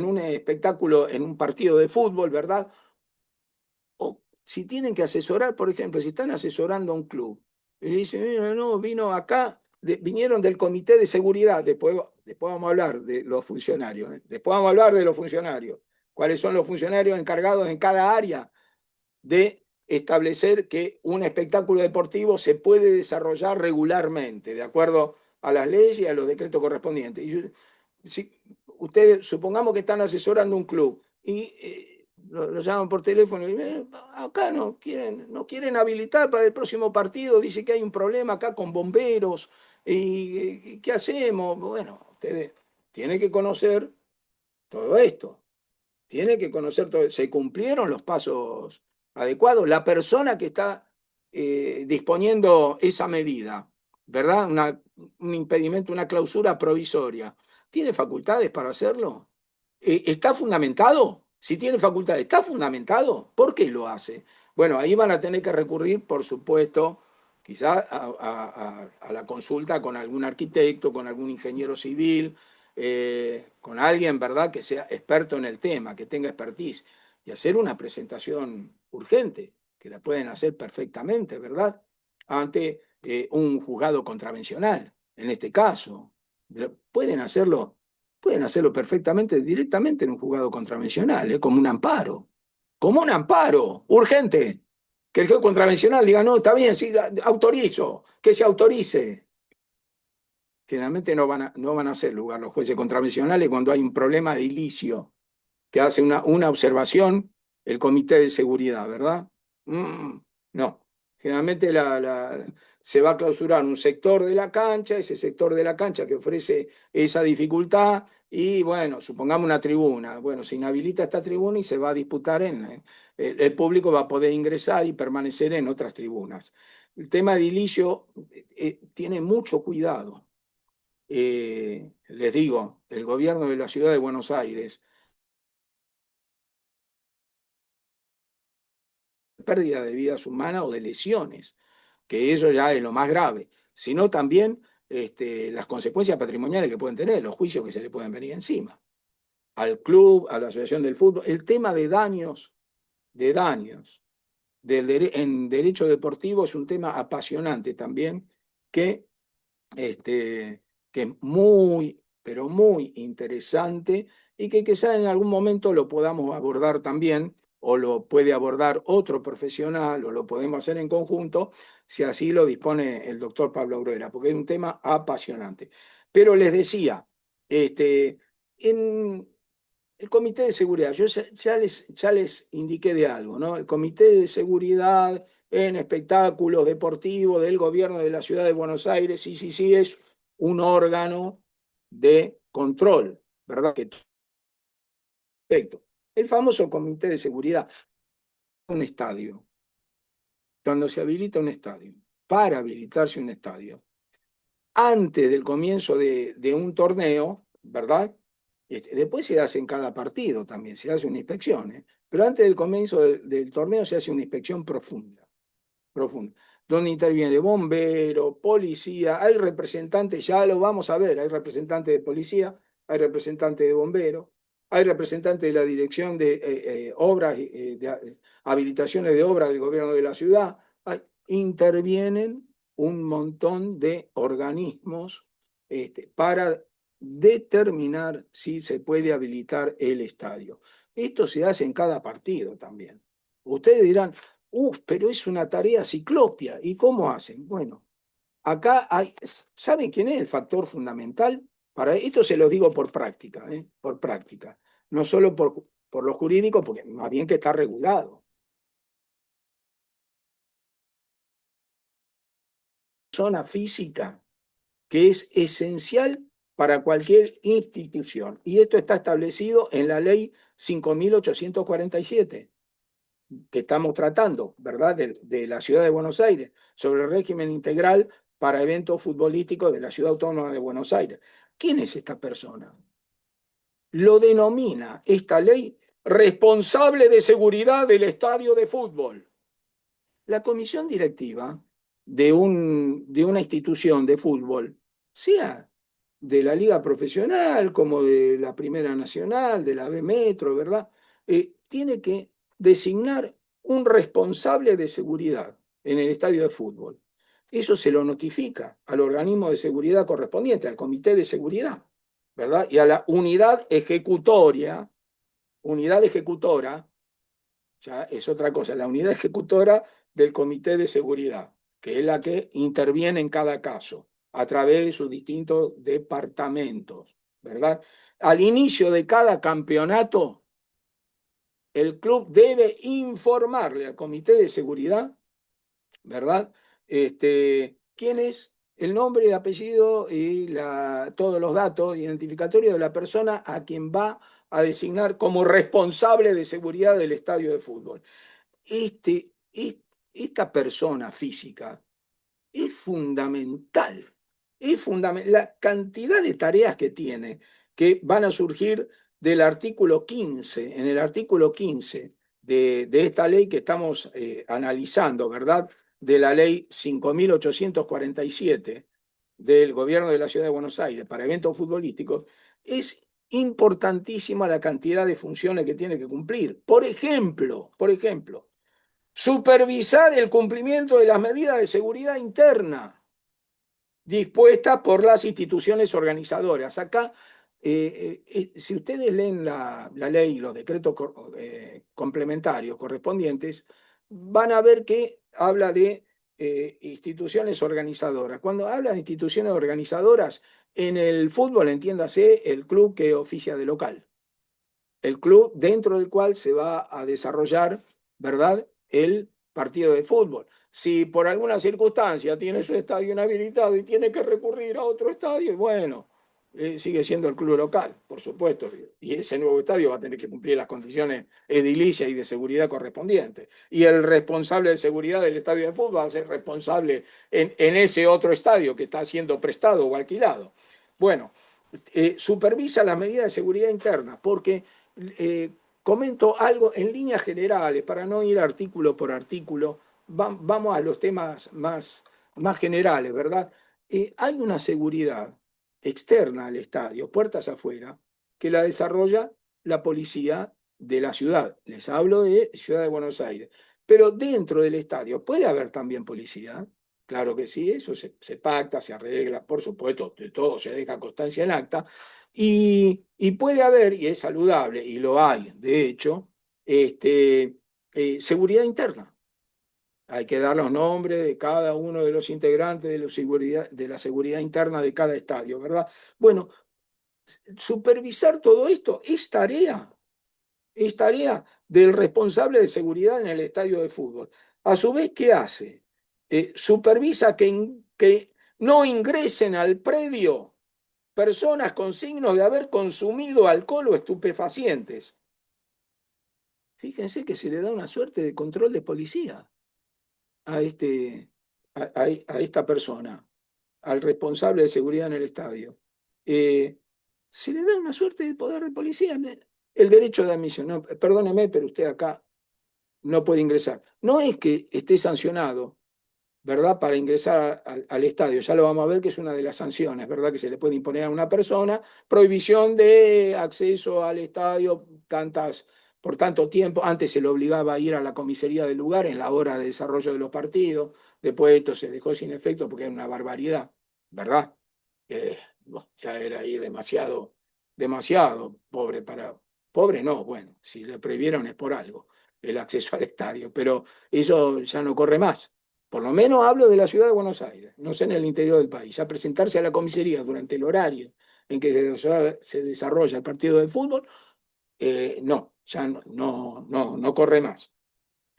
un espectáculo, en un partido de fútbol, ¿verdad? O si tienen que asesorar, por ejemplo, si están asesorando a un club y le dicen, mira, no, vino acá, vinieron del comité de seguridad, después vamos a hablar de los funcionarios, ¿eh? Después vamos a hablar de los funcionarios, cuáles son los funcionarios encargados en cada área de establecer que un espectáculo deportivo se puede desarrollar regularmente, de acuerdo a las leyes y a los decretos correspondientes. Si ustedes, supongamos que están asesorando un club y lo llaman por teléfono y acá no quieren habilitar para el próximo partido, dice que hay un problema acá con bomberos, y ¿qué hacemos? Bueno, ustedes tienen que conocer todo esto. Tiene que conocer todo. ¿Se cumplieron los pasos adecuados? La persona que está disponiendo esa medida, ¿verdad? Un impedimento, una clausura provisoria, ¿tiene facultades para hacerlo? ¿Está fundamentado? Si tiene facultades, ¿está fundamentado? ¿Por qué lo hace? Bueno, ahí van a tener que recurrir, por supuesto, quizás a la consulta con algún arquitecto, con algún ingeniero civil, con alguien, ¿verdad?, que sea experto en el tema, que tenga expertise, y hacer una presentación urgente, que la pueden hacer perfectamente, ¿verdad?, ante un juzgado contravencional, en este caso. Pueden hacerlo, pueden hacerlo perfectamente directamente en un juzgado contravencional, como un amparo, urgente. Que el juez contravencional diga, no, está bien, sí, autorizo, que se autorice. Generalmente no van a hacer lugar los jueces contravencionales cuando hay un problema de ilicio, que hace una observación el comité de seguridad, ¿verdad? No. Generalmente se va a clausurar un sector de la cancha, ese sector de la cancha que ofrece esa dificultad, y bueno, supongamos una tribuna. Bueno, se inhabilita esta tribuna y se va a disputar el público va a poder ingresar y permanecer en otras tribunas. El tema de ilicio tiene mucho cuidado. Les digo, el gobierno de la ciudad de Buenos Aires, pérdida de vidas humanas o de lesiones, que eso ya es lo más grave, sino también las consecuencias patrimoniales que pueden tener, los juicios que se le pueden venir encima al club, a la asociación del fútbol. El tema de daños en derecho deportivo es un tema apasionante también, que que es muy, pero muy interesante, y que quizá en algún momento lo podamos abordar también, o lo puede abordar otro profesional, o lo podemos hacer en conjunto, si así lo dispone el doctor Pablo Aurora, porque es un tema apasionante. Pero les decía, en el comité de seguridad, yo ya les indiqué de algo, ¿no? El comité de seguridad en espectáculos deportivos del gobierno de la ciudad de Buenos Aires, sí, sí, sí, es un órgano de control, ¿verdad? Perfecto. El famoso comité de seguridad, un estadio, cuando se habilita un estadio, para habilitarse un estadio, antes del comienzo de un torneo, ¿verdad? Después se hace en cada partido también, se hace una inspección, ¿eh? Pero antes del comienzo del torneo se hace una inspección profunda, donde interviene bombero, policía, hay representantes, ya lo vamos a ver, hay representantes de policía, hay representantes de bomberos, hay representantes de la dirección de obras, habilitaciones de obras del gobierno de la ciudad, intervienen un montón de organismos para determinar si se puede habilitar el estadio. Esto se hace en cada partido también. Ustedes dirán, Uf, pero es una tarea ciclopia. ¿Y cómo hacen? Bueno, acá hay, ¿saben quién es el factor fundamental? Para esto se los digo por práctica, ¿eh? Por práctica. No solo por lo jurídico, porque más bien que está regulado. Zona física que es esencial para cualquier institución. Y esto está establecido en la ley 5.847 que estamos tratando, ¿verdad? De la ciudad de Buenos Aires, sobre el régimen integral para eventos futbolísticos de la ciudad autónoma de Buenos Aires. ¿Quién es esta persona? Lo denomina esta ley responsable de seguridad del estadio de fútbol. La comisión directiva de una institución de fútbol, sea de la liga profesional como de la Primera Nacional, de la B Metro, ¿verdad? Tiene que designar un responsable de seguridad en el estadio de fútbol. Eso se lo notifica al organismo de seguridad correspondiente, al comité de seguridad, ¿verdad? Y a la unidad ejecutora, ya es otra cosa, la unidad ejecutora del Comité de Seguridad, que es la que interviene en cada caso a través de sus distintos departamentos, ¿verdad? Al inicio de cada campeonato, el club debe informarle al Comité de Seguridad, ¿verdad? ¿Quién es? El nombre, el apellido y todos los datos identificatorios de la persona a quien va a designar como responsable de seguridad del estadio de fútbol. este, Esta persona física es fundamental. Es fundamental. La cantidad de tareas que tiene, que van a surgir del artículo 15, en el artículo 15 de esta ley que estamos analizando, ¿verdad? De la ley 5.847 del gobierno de la Ciudad de Buenos Aires para eventos futbolísticos, es importantísima la cantidad de funciones que tiene que cumplir. Por ejemplo, supervisar el cumplimiento de las medidas de seguridad interna dispuestas por las instituciones organizadoras. Acá, si ustedes leen la ley y los decretos complementarios correspondientes, van a ver que habla de instituciones organizadoras. Cuando habla de instituciones organizadoras, en el fútbol, entiéndase, el club que oficia de local, el club dentro del cual se va a desarrollar, ¿verdad?, el partido de fútbol. Si por alguna circunstancia tiene su estadio inhabilitado y tiene que recurrir a otro estadio, bueno, sigue siendo el club local, por supuesto, y ese nuevo estadio va a tener que cumplir las condiciones edilicias y de seguridad correspondientes. Y el responsable de seguridad del estadio de fútbol va a ser responsable en ese otro estadio que está siendo prestado o alquilado. Bueno, supervisa las medidas de seguridad interna, porque comento algo en líneas generales, para no ir artículo por artículo, vamos a los temas más generales, ¿verdad? Hay una seguridad externa al estadio, puertas afuera, que la desarrolla la policía de la ciudad. Les hablo de Ciudad de Buenos Aires. Pero dentro del estadio puede haber también policía. Claro que sí, eso se pacta, se arregla, por supuesto, de todo se deja constancia en acta, y puede haber, y es saludable, y lo hay, de hecho, seguridad interna. Hay que dar los nombres de cada uno de los integrantes de la seguridad interna de cada estadio, ¿verdad? Bueno, supervisar todo esto es tarea del responsable de seguridad en el estadio de fútbol. A su vez, ¿qué hace? Supervisa que no ingresen al predio personas con signos de haber consumido alcohol o estupefacientes. Fíjense que se le da una suerte de control de policía a, a esta persona, al responsable de seguridad en el estadio. Se le da una suerte de poder de policía, el derecho de admisión. No, perdóneme, pero usted acá no puede ingresar. No es que esté sancionado, ¿verdad?, para ingresar al estadio. Ya lo vamos a ver que es una de las sanciones, ¿verdad?, que se le puede imponer a una persona. Prohibición de acceso al estadio por tanto tiempo. Antes se le obligaba a ir a la comisaría del lugar en la hora de desarrollo de los partidos. Después esto se dejó sin efecto porque era una barbaridad, ¿verdad? Bueno, ya era ahí demasiado pobre para... Pobre no, bueno, si le prohibieron es por algo. el acceso al estadio, pero eso ya no corre más. Por lo menos hablo de la ciudad de Buenos Aires, no sé en el interior del país. Ya presentarse a la comisaría durante el horario en que se desarrolla el partido de fútbol, no, ya no corre más.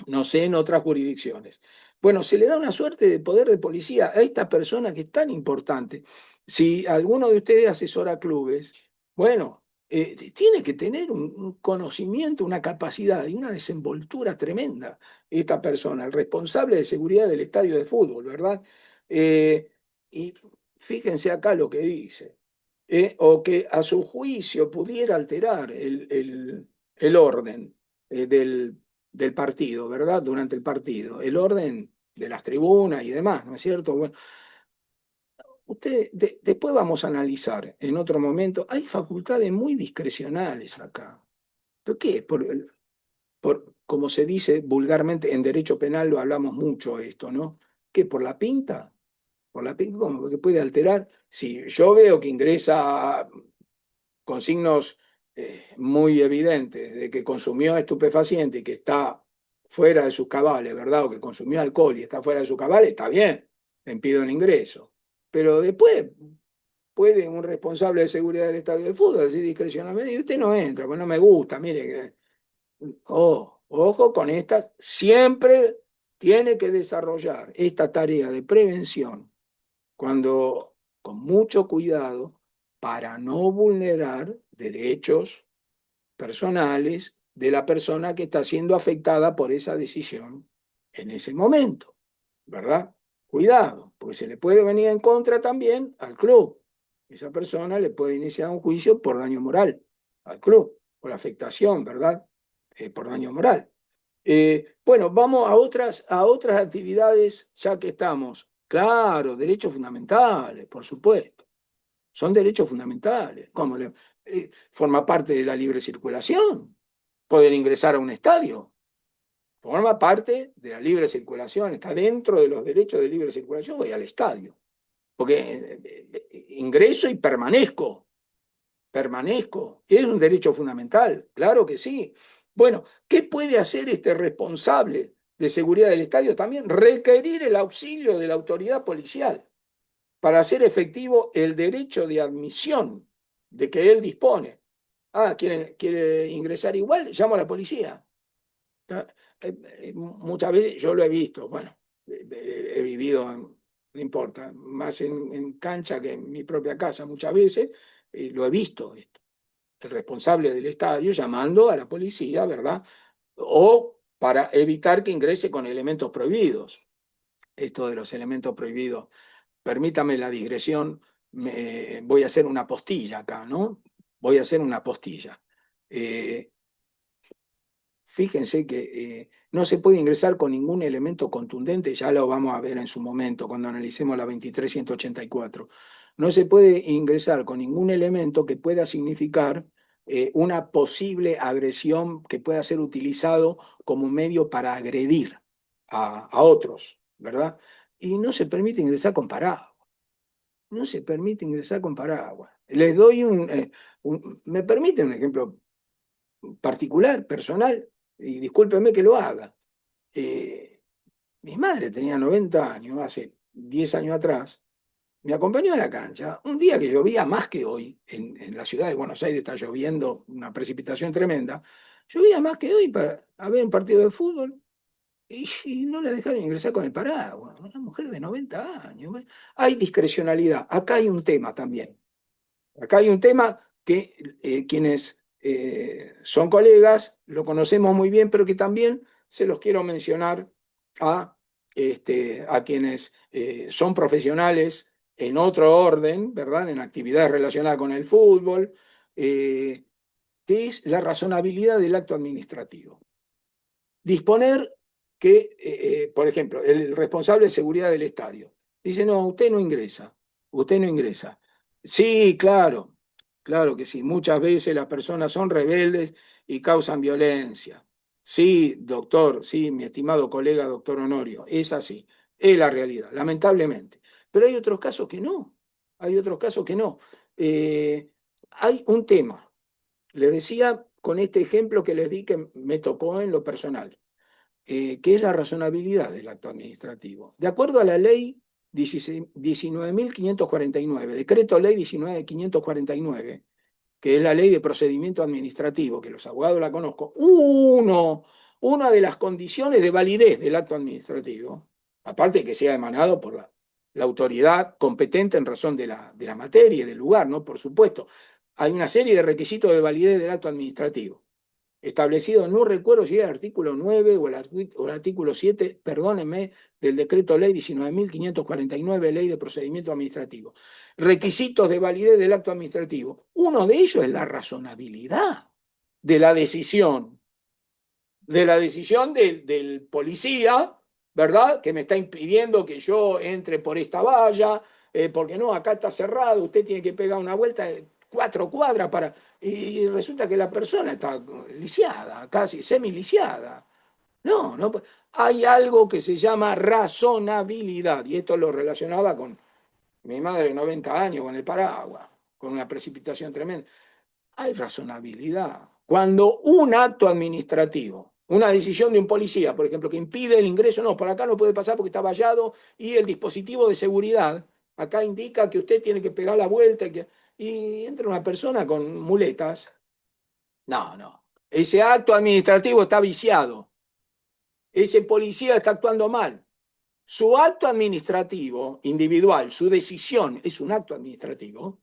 No sé en otras jurisdicciones. Bueno, se le da una suerte de poder de policía a esta persona que es tan importante. Si alguno de ustedes asesora clubes, bueno, tiene que tener un conocimiento, una capacidad y una desenvoltura tremenda esta persona, el responsable de seguridad del estadio de fútbol, ¿verdad? Eh, y fíjense acá lo que dice, o que a su juicio pudiera alterar el orden del partido, ¿verdad? Durante el partido, el orden de las tribunas y demás, ¿no es cierto? Bueno, después vamos a analizar en otro momento, hay facultades muy discrecionales acá. ¿Por qué? Como se dice vulgarmente, en derecho penal lo hablamos mucho esto, ¿no? ¿Qué? ¿Por la pinta? ¿Por la pinta? ¿Cómo? ¿Que puede alterar? Si yo veo que ingresa con signos muy evidentes de que consumió estupefaciente y que está fuera de sus cabales, ¿verdad? O que consumió alcohol y está fuera de sus cabales, está bien, le impido el ingreso. Pero después puede un responsable de seguridad del estadio de fútbol decir discrecionalmente, y usted no entra, pues no me gusta, mire, ojo con esta, siempre tiene que desarrollar esta tarea de prevención cuando con mucho cuidado para no vulnerar derechos personales de la persona que está siendo afectada por esa decisión en ese momento, ¿verdad? Cuidado, porque se le puede venir en contra también al club. Esa persona le puede iniciar un juicio por daño moral al club, por afectación, ¿verdad? Por daño moral. Bueno, vamos a otras actividades ya que estamos. Claro, derechos fundamentales, por supuesto. Son derechos fundamentales. Forma parte de la libre circulación. Poder ingresar a un estadio. Forma parte de la libre circulación. Está dentro de los derechos de libre circulación. Voy al estadio. Porque ingreso y permanezco. Permanezco. Es un derecho fundamental. Claro que sí. Bueno, ¿qué puede hacer este responsable de seguridad del estadio? También requerir el auxilio de la autoridad policial para hacer efectivo el derecho de admisión de que él dispone. Ah, quiere ingresar igual, llamo a la policía. Muchas veces yo lo he visto, bueno, he vivido, no importa, más en cancha que en mi propia casa muchas veces, lo he visto esto. El responsable del estadio llamando a la policía, ¿verdad? O para evitar que ingrese con elementos prohibidos. Esto de los elementos prohibidos, permítame la digresión, voy a hacer una postilla acá, ¿no? Voy a hacer una postilla. Eh, Fíjense que no se puede ingresar con ningún elemento contundente, ya lo vamos a ver en su momento cuando analicemos la 23.184. No se puede ingresar con ningún elemento que pueda significar una posible agresión que pueda ser utilizado como medio para agredir a otros, ¿verdad? Y no se permite ingresar con paraguas. No se permite ingresar con paraguas. Les doy me permite un ejemplo particular, personal, y discúlpeme que lo haga. Eh, Mi madre tenía 90 años, hace 10 años atrás, me acompañó a la cancha, un día que llovía más que hoy, en la ciudad de Buenos Aires está lloviendo una precipitación tremenda, llovía más que hoy para ver un partido de fútbol, y no la dejaron ingresar con el paraguas, una mujer de 90 años. Hay discrecionalidad, acá hay un tema también. Acá hay un tema que quienes son colegas lo conocemos muy bien, pero que también se los quiero mencionar a, a quienes son profesionales en otro orden, ¿verdad? En actividades relacionadas con el fútbol, eh, que es la razonabilidad del acto administrativo. Disponer que, por ejemplo, el responsable de seguridad del estadio dice, no, usted no ingresa, usted no ingresa. Sí, claro, claro que sí, muchas veces las personas son rebeldes y causan violencia. Sí, doctor, sí, mi estimado colega doctor Honorio, es así, es la realidad, lamentablemente. Pero hay otros casos que no, hay otros casos que no. Hay un tema, le decía con este ejemplo que les di que me tocó en lo personal, que es la razonabilidad del acto administrativo. De acuerdo a la ley 19.549, decreto ley 19.549, que es la ley de procedimiento administrativo, que los abogados la conozco, una de las condiciones de validez del acto administrativo, aparte de que sea emanado por la autoridad competente en razón de la materia y del lugar, ¿no? Por supuesto, hay una serie de requisitos de validez del acto administrativo establecido, no recuerdo si era el artículo 9 o el artículo 7, perdónenme, del decreto ley 19.549, ley de procedimiento administrativo. Requisitos de validez del acto administrativo. Uno de ellos es la razonabilidad de la decisión, del policía, ¿verdad? Que me está impidiendo que yo entre por esta valla, porque no, acá está cerrado, usted tiene que pegar una vuelta de 4 cuadras para... Y resulta que la persona está lisiada, casi semi-lisiada. No, no, hay algo que se llama razonabilidad, y esto lo relacionaba con mi madre de 90 años, con el paraguas, con una precipitación tremenda. Hay razonabilidad. Cuando un acto administrativo, una decisión de un policía, por ejemplo, que impide el ingreso, no, por acá no puede pasar porque está vallado y el dispositivo de seguridad, acá indica que usted tiene que pegar la vuelta y entra una persona con muletas. No, no. Ese acto administrativo está viciado. Ese policía está actuando mal. Su acto administrativo individual, su decisión es un acto administrativo,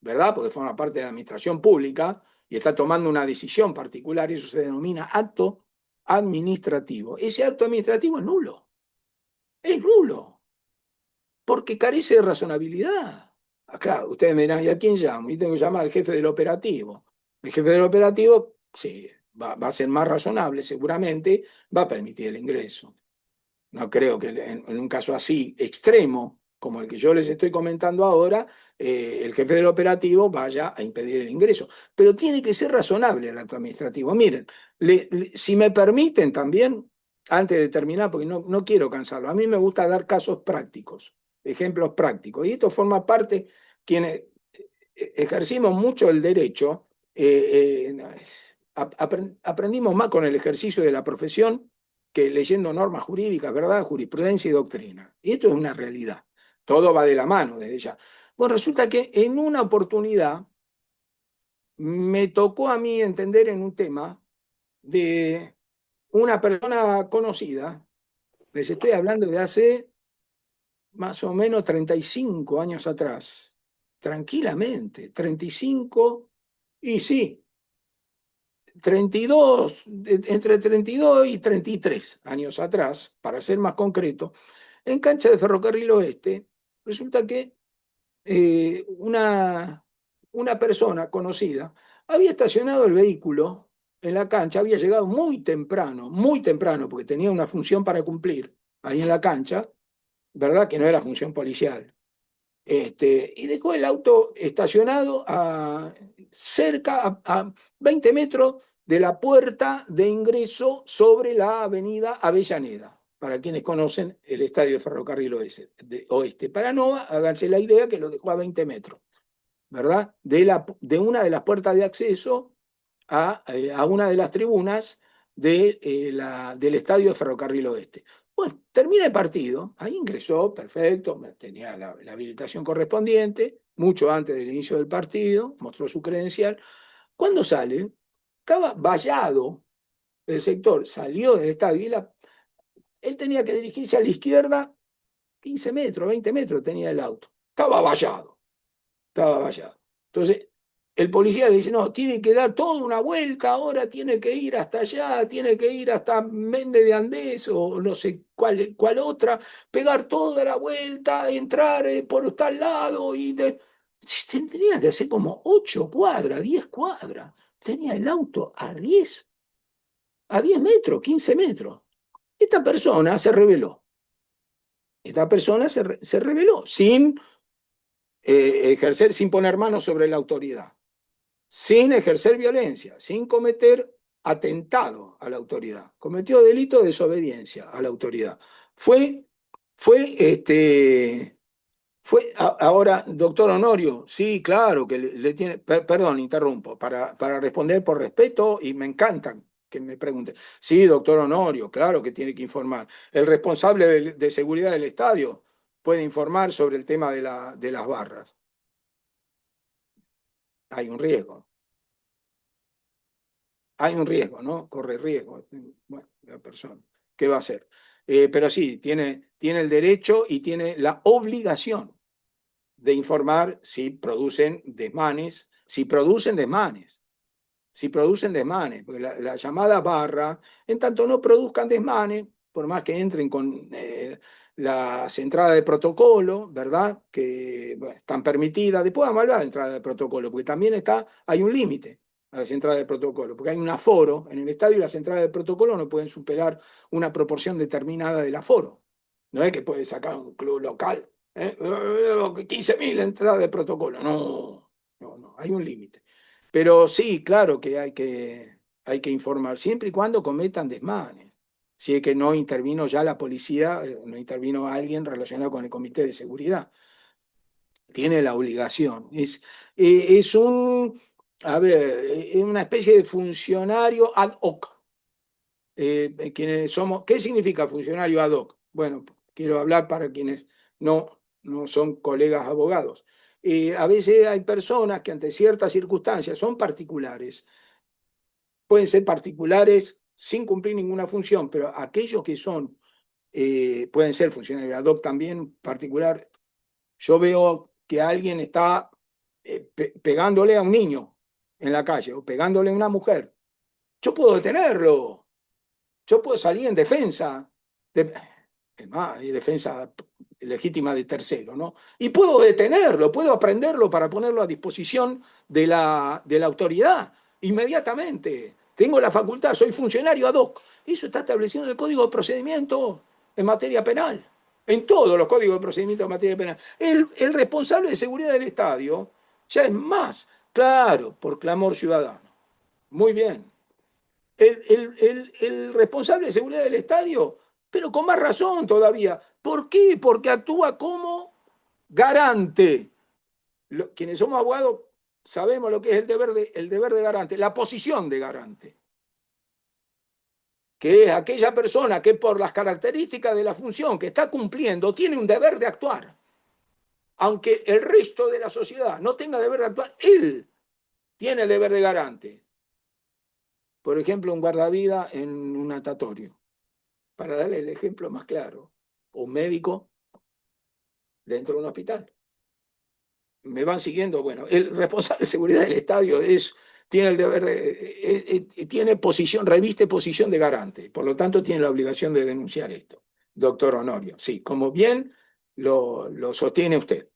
¿verdad? Porque forma parte de la administración pública y está tomando una decisión particular, y eso se denomina acto administrativo. Ese acto administrativo es nulo, porque carece de razonabilidad. Acá ustedes me dirán, ¿y a quién llamo? Y tengo que llamar al jefe del operativo. El jefe del operativo, sí, va a ser más razonable, seguramente va a permitir el ingreso. No creo que en un caso así extremo, como el que yo les estoy comentando ahora, el jefe del operativo vaya a impedir el ingreso. Pero tiene que ser razonable el acto administrativo. Miren, si me permiten también, antes de terminar, porque no quiero cansarlo, a mí me gusta dar casos prácticos, ejemplos prácticos. Y esto forma parte, quienes ejercimos mucho el derecho, aprendimos más con el ejercicio de la profesión que leyendo normas jurídicas, ¿verdad? Jurisprudencia y doctrina. Y esto es una realidad. Todo va de la mano desde ya. Bueno, resulta que en una oportunidad me tocó a mí entender en un tema de una persona conocida, les estoy hablando de hace más o menos 35 años atrás, tranquilamente, 35 y sí, 32, entre 32 y 33 años atrás, para ser más concreto, en cancha de Ferrocarril Oeste, resulta que una persona conocida había estacionado el vehículo en la cancha, había llegado muy temprano, porque tenía una función para cumplir ahí en la cancha, ¿verdad? Que no era función policial. Y dejó el auto estacionado cerca, a 20 metros de la puerta de ingreso sobre la avenida Avellaneda, para quienes conocen el estadio de Ferrocarril Oeste. Para no háganse la idea que lo dejó a 20 metros, ¿verdad? De una de las puertas de acceso a una de las tribunas del estadio de Ferrocarril Oeste. Bueno, termina el partido, ahí ingresó, perfecto, tenía la habilitación correspondiente, mucho antes del inicio del partido, mostró su credencial. Cuando sale, estaba vallado el sector, salió del estadio él tenía que dirigirse a la izquierda 15 metros, 20 metros tenía el auto. Estaba vallado. Entonces, el policía le dice, no, tiene que dar toda una vuelta, ahora tiene que ir hasta allá, tiene que ir hasta Méndez de Andés o no sé cuál otra, pegar toda la vuelta, entrar por tal lado tendría que hacer como 8 cuadras, 10 cuadras. Tenía el auto a 10 metros, 15 metros. Esta persona se rebeló. Esta persona se rebeló sin ejercer, sin poner manos sobre la autoridad, sin ejercer violencia, sin cometer atentado a la autoridad. Cometió delito de desobediencia a la autoridad. Fue, fue, este, Ahora, doctor Honorio, sí, claro, que le tiene, perdón, interrumpo, para responder por respeto y me encanta que me pregunte. Sí, doctor Honorio, claro que tiene que informar. El responsable de seguridad del estadio puede informar sobre el tema de las barras. Hay un riesgo, hay un riesgo, ¿no? Corre riesgo, bueno, la persona. ¿Qué va a hacer? Pero sí, tiene el derecho y tiene la obligación de informar si producen desmanes, si producen desmanes, porque la llamada barra, en tanto no produzcan desmanes, por más que entren con las entradas de protocolo, ¿verdad? Que bueno, están permitidas, después vamos a hablar de entrada de protocolo, porque también hay un límite a las entradas de protocolo, porque hay un aforo en el estadio y las entradas de protocolo no pueden superar una proporción determinada del aforo. No es que puede sacar un club local, 15.000 entradas de protocolo, no, hay un límite. Pero sí, claro que hay que informar, siempre y cuando cometan desmanes. Si es que no intervino ya la policía, no intervino alguien relacionado con el comité de seguridad. Tiene la obligación. Es a ver, es una especie de funcionario ad hoc. Quienes somos, ¿qué significa funcionario ad hoc? Bueno, quiero hablar para quienes no son colegas abogados. A veces hay personas que ante ciertas circunstancias son particulares, pueden ser particulares sin cumplir ninguna función, pero aquellos que son, pueden ser funcionarios ad hoc también particular. Yo veo que alguien está pegándole a un niño en la calle o pegándole a una mujer. Yo puedo detenerlo, yo puedo salir en defensa, de, es más, y defensa legítima de tercero, ¿no? Y puedo detenerlo, puedo aprenderlo para ponerlo a disposición de la autoridad inmediatamente. Tengo la facultad, soy funcionario ad hoc. Eso está establecido en el Código de Procedimiento en materia penal, en todos los códigos de procedimiento en materia penal. El responsable de seguridad del estadio ya es más, claro, por clamor ciudadano. Muy bien, el responsable de seguridad del estadio, pero con más razón todavía. ¿Por qué? Porque actúa como garante. Quienes somos abogados sabemos lo que es el deber de garante, la posición de garante, que es aquella persona que por las características de la función que está cumpliendo tiene un deber de actuar. Aunque el resto de la sociedad no tenga deber de actuar, él tiene el deber de garante. Por ejemplo, un guardavidas en un natatorio, para darle el ejemplo más claro, un médico dentro de un hospital. ¿Me van siguiendo? Bueno, el responsable de seguridad del estadio tiene el deber tiene posición, reviste posición de garante, por lo tanto tiene la obligación de denunciar esto, doctor Honorio. Sí, como bien lo sostiene usted.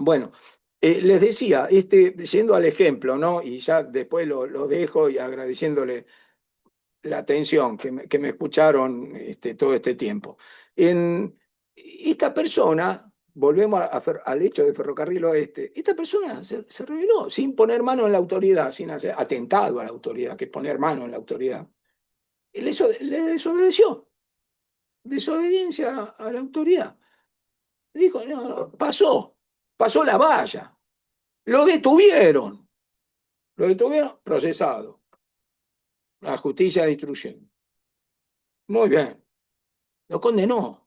Bueno, les decía, yendo al ejemplo, ¿no? Y ya después lo dejo y agradeciéndole la atención que me escucharon todo este tiempo. En esta persona, volvemos al hecho de Ferrocarril Oeste, esta persona se reveló sin poner mano en la autoridad, sin hacer atentado a la autoridad, que es poner mano en la autoridad. Le desobedeció, desobediencia a la autoridad. Dijo, no, pasó la valla, lo detuvieron, procesado, la justicia de instrucción. Muy bien, lo condenó.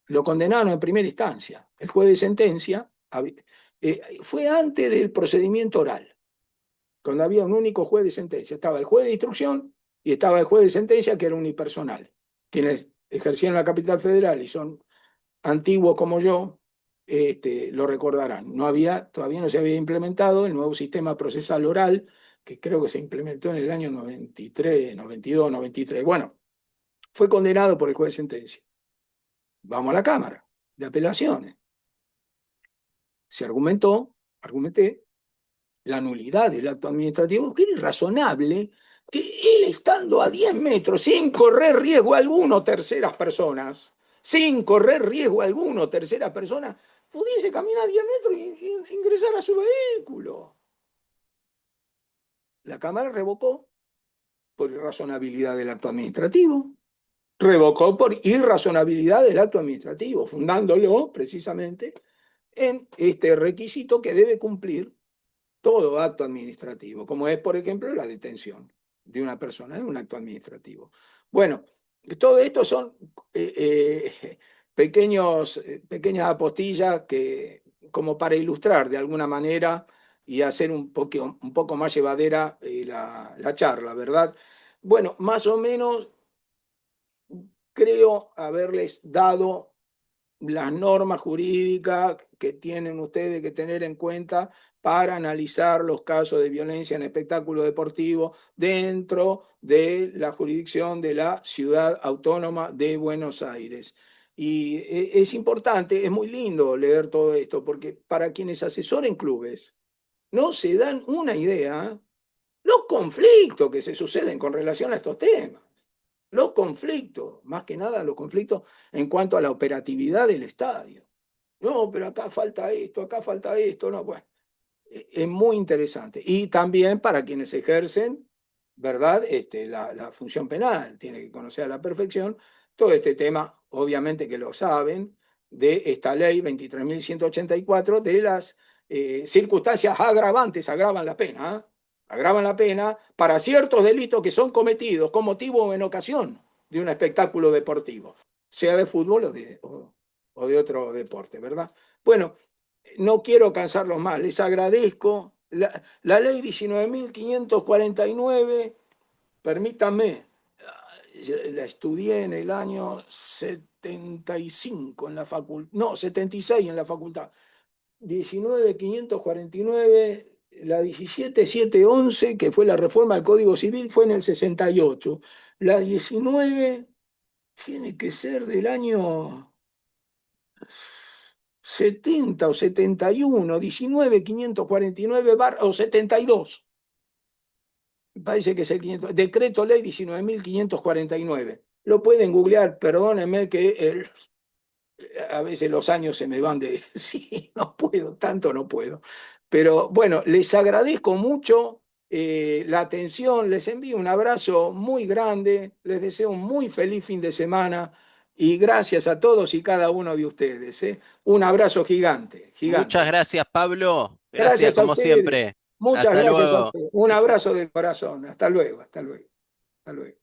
Lo condenaron en primera instancia. El juez de sentencia fue antes del procedimiento oral, cuando había un único juez de sentencia. Estaba el juez de instrucción y estaba el juez de sentencia, que era unipersonal. Quienes ejercían la capital federal y son antiguos como yo, lo recordarán. Todavía no se había implementado el nuevo sistema procesal oral, que creo que se implementó en el año 93, 92, 93. Bueno, fue condenado por el juez de sentencia. Vamos a la Cámara de Apelaciones. Se argumenté la nulidad del acto administrativo, que era irrazonable que él, estando a 10 metros, sin correr riesgo alguno, terceras personas, pudiese caminar 10 metros y ingresar a su vehículo. La Cámara revocó por irrazonabilidad del acto administrativo. Revocó por irrazonabilidad del acto administrativo, fundándolo precisamente en este requisito que debe cumplir todo acto administrativo, como es, por ejemplo, la detención de una persona, es un acto administrativo. Bueno, todo esto son pequeñas apostillas que, como para ilustrar de alguna manera y hacer un poco más llevadera la charla, ¿verdad? Bueno, más o menos creo haberles dado las normas jurídicas que tienen ustedes que tener en cuenta para analizar los casos de violencia en espectáculo deportivo dentro de la jurisdicción de la Ciudad Autónoma de Buenos Aires. Y es importante, es muy lindo leer todo esto, porque para quienes asesoren clubes, no se dan una idea los conflictos que se suceden con relación a estos temas. Los conflictos, más que nada los conflictos en cuanto a la operatividad del estadio. No, pero acá falta esto, no, bueno, es muy interesante. Y también para quienes ejercen, ¿verdad? La función penal, tiene que conocer a la perfección todo este tema, obviamente que lo saben, de esta ley 23.184, de las circunstancias agravantes, agravan la pena, ¿eh? Agravan la pena para ciertos delitos que son cometidos con motivo o en ocasión de un espectáculo deportivo, sea de fútbol o de otro deporte, ¿verdad? Bueno, no quiero cansarlos más, les agradezco. La ley 19.549, permítanme, la estudié en el año 75 en la facultad, no, 76 en la facultad. 19.549, la 17.711, que fue la reforma del Código Civil, fue en el 68. La 19 tiene que ser del año 70 o 71, 19.549 o 72. Parece que es el 500, decreto ley 19.549. Lo pueden googlear, perdónenme que a veces los años se me van de... Sí, no puedo, tanto no puedo. Pero bueno, les agradezco mucho la atención, les envío un abrazo muy grande, les deseo un muy feliz fin de semana y gracias a todos y cada uno de ustedes. Un abrazo gigante, Muchas gigante. gracias, Pablo. Gracias, Gracias a como ustedes. siempre. Muchas Hasta gracias a luego. ustedes. Un abrazo del corazón. Hasta luego, hasta luego, hasta luego.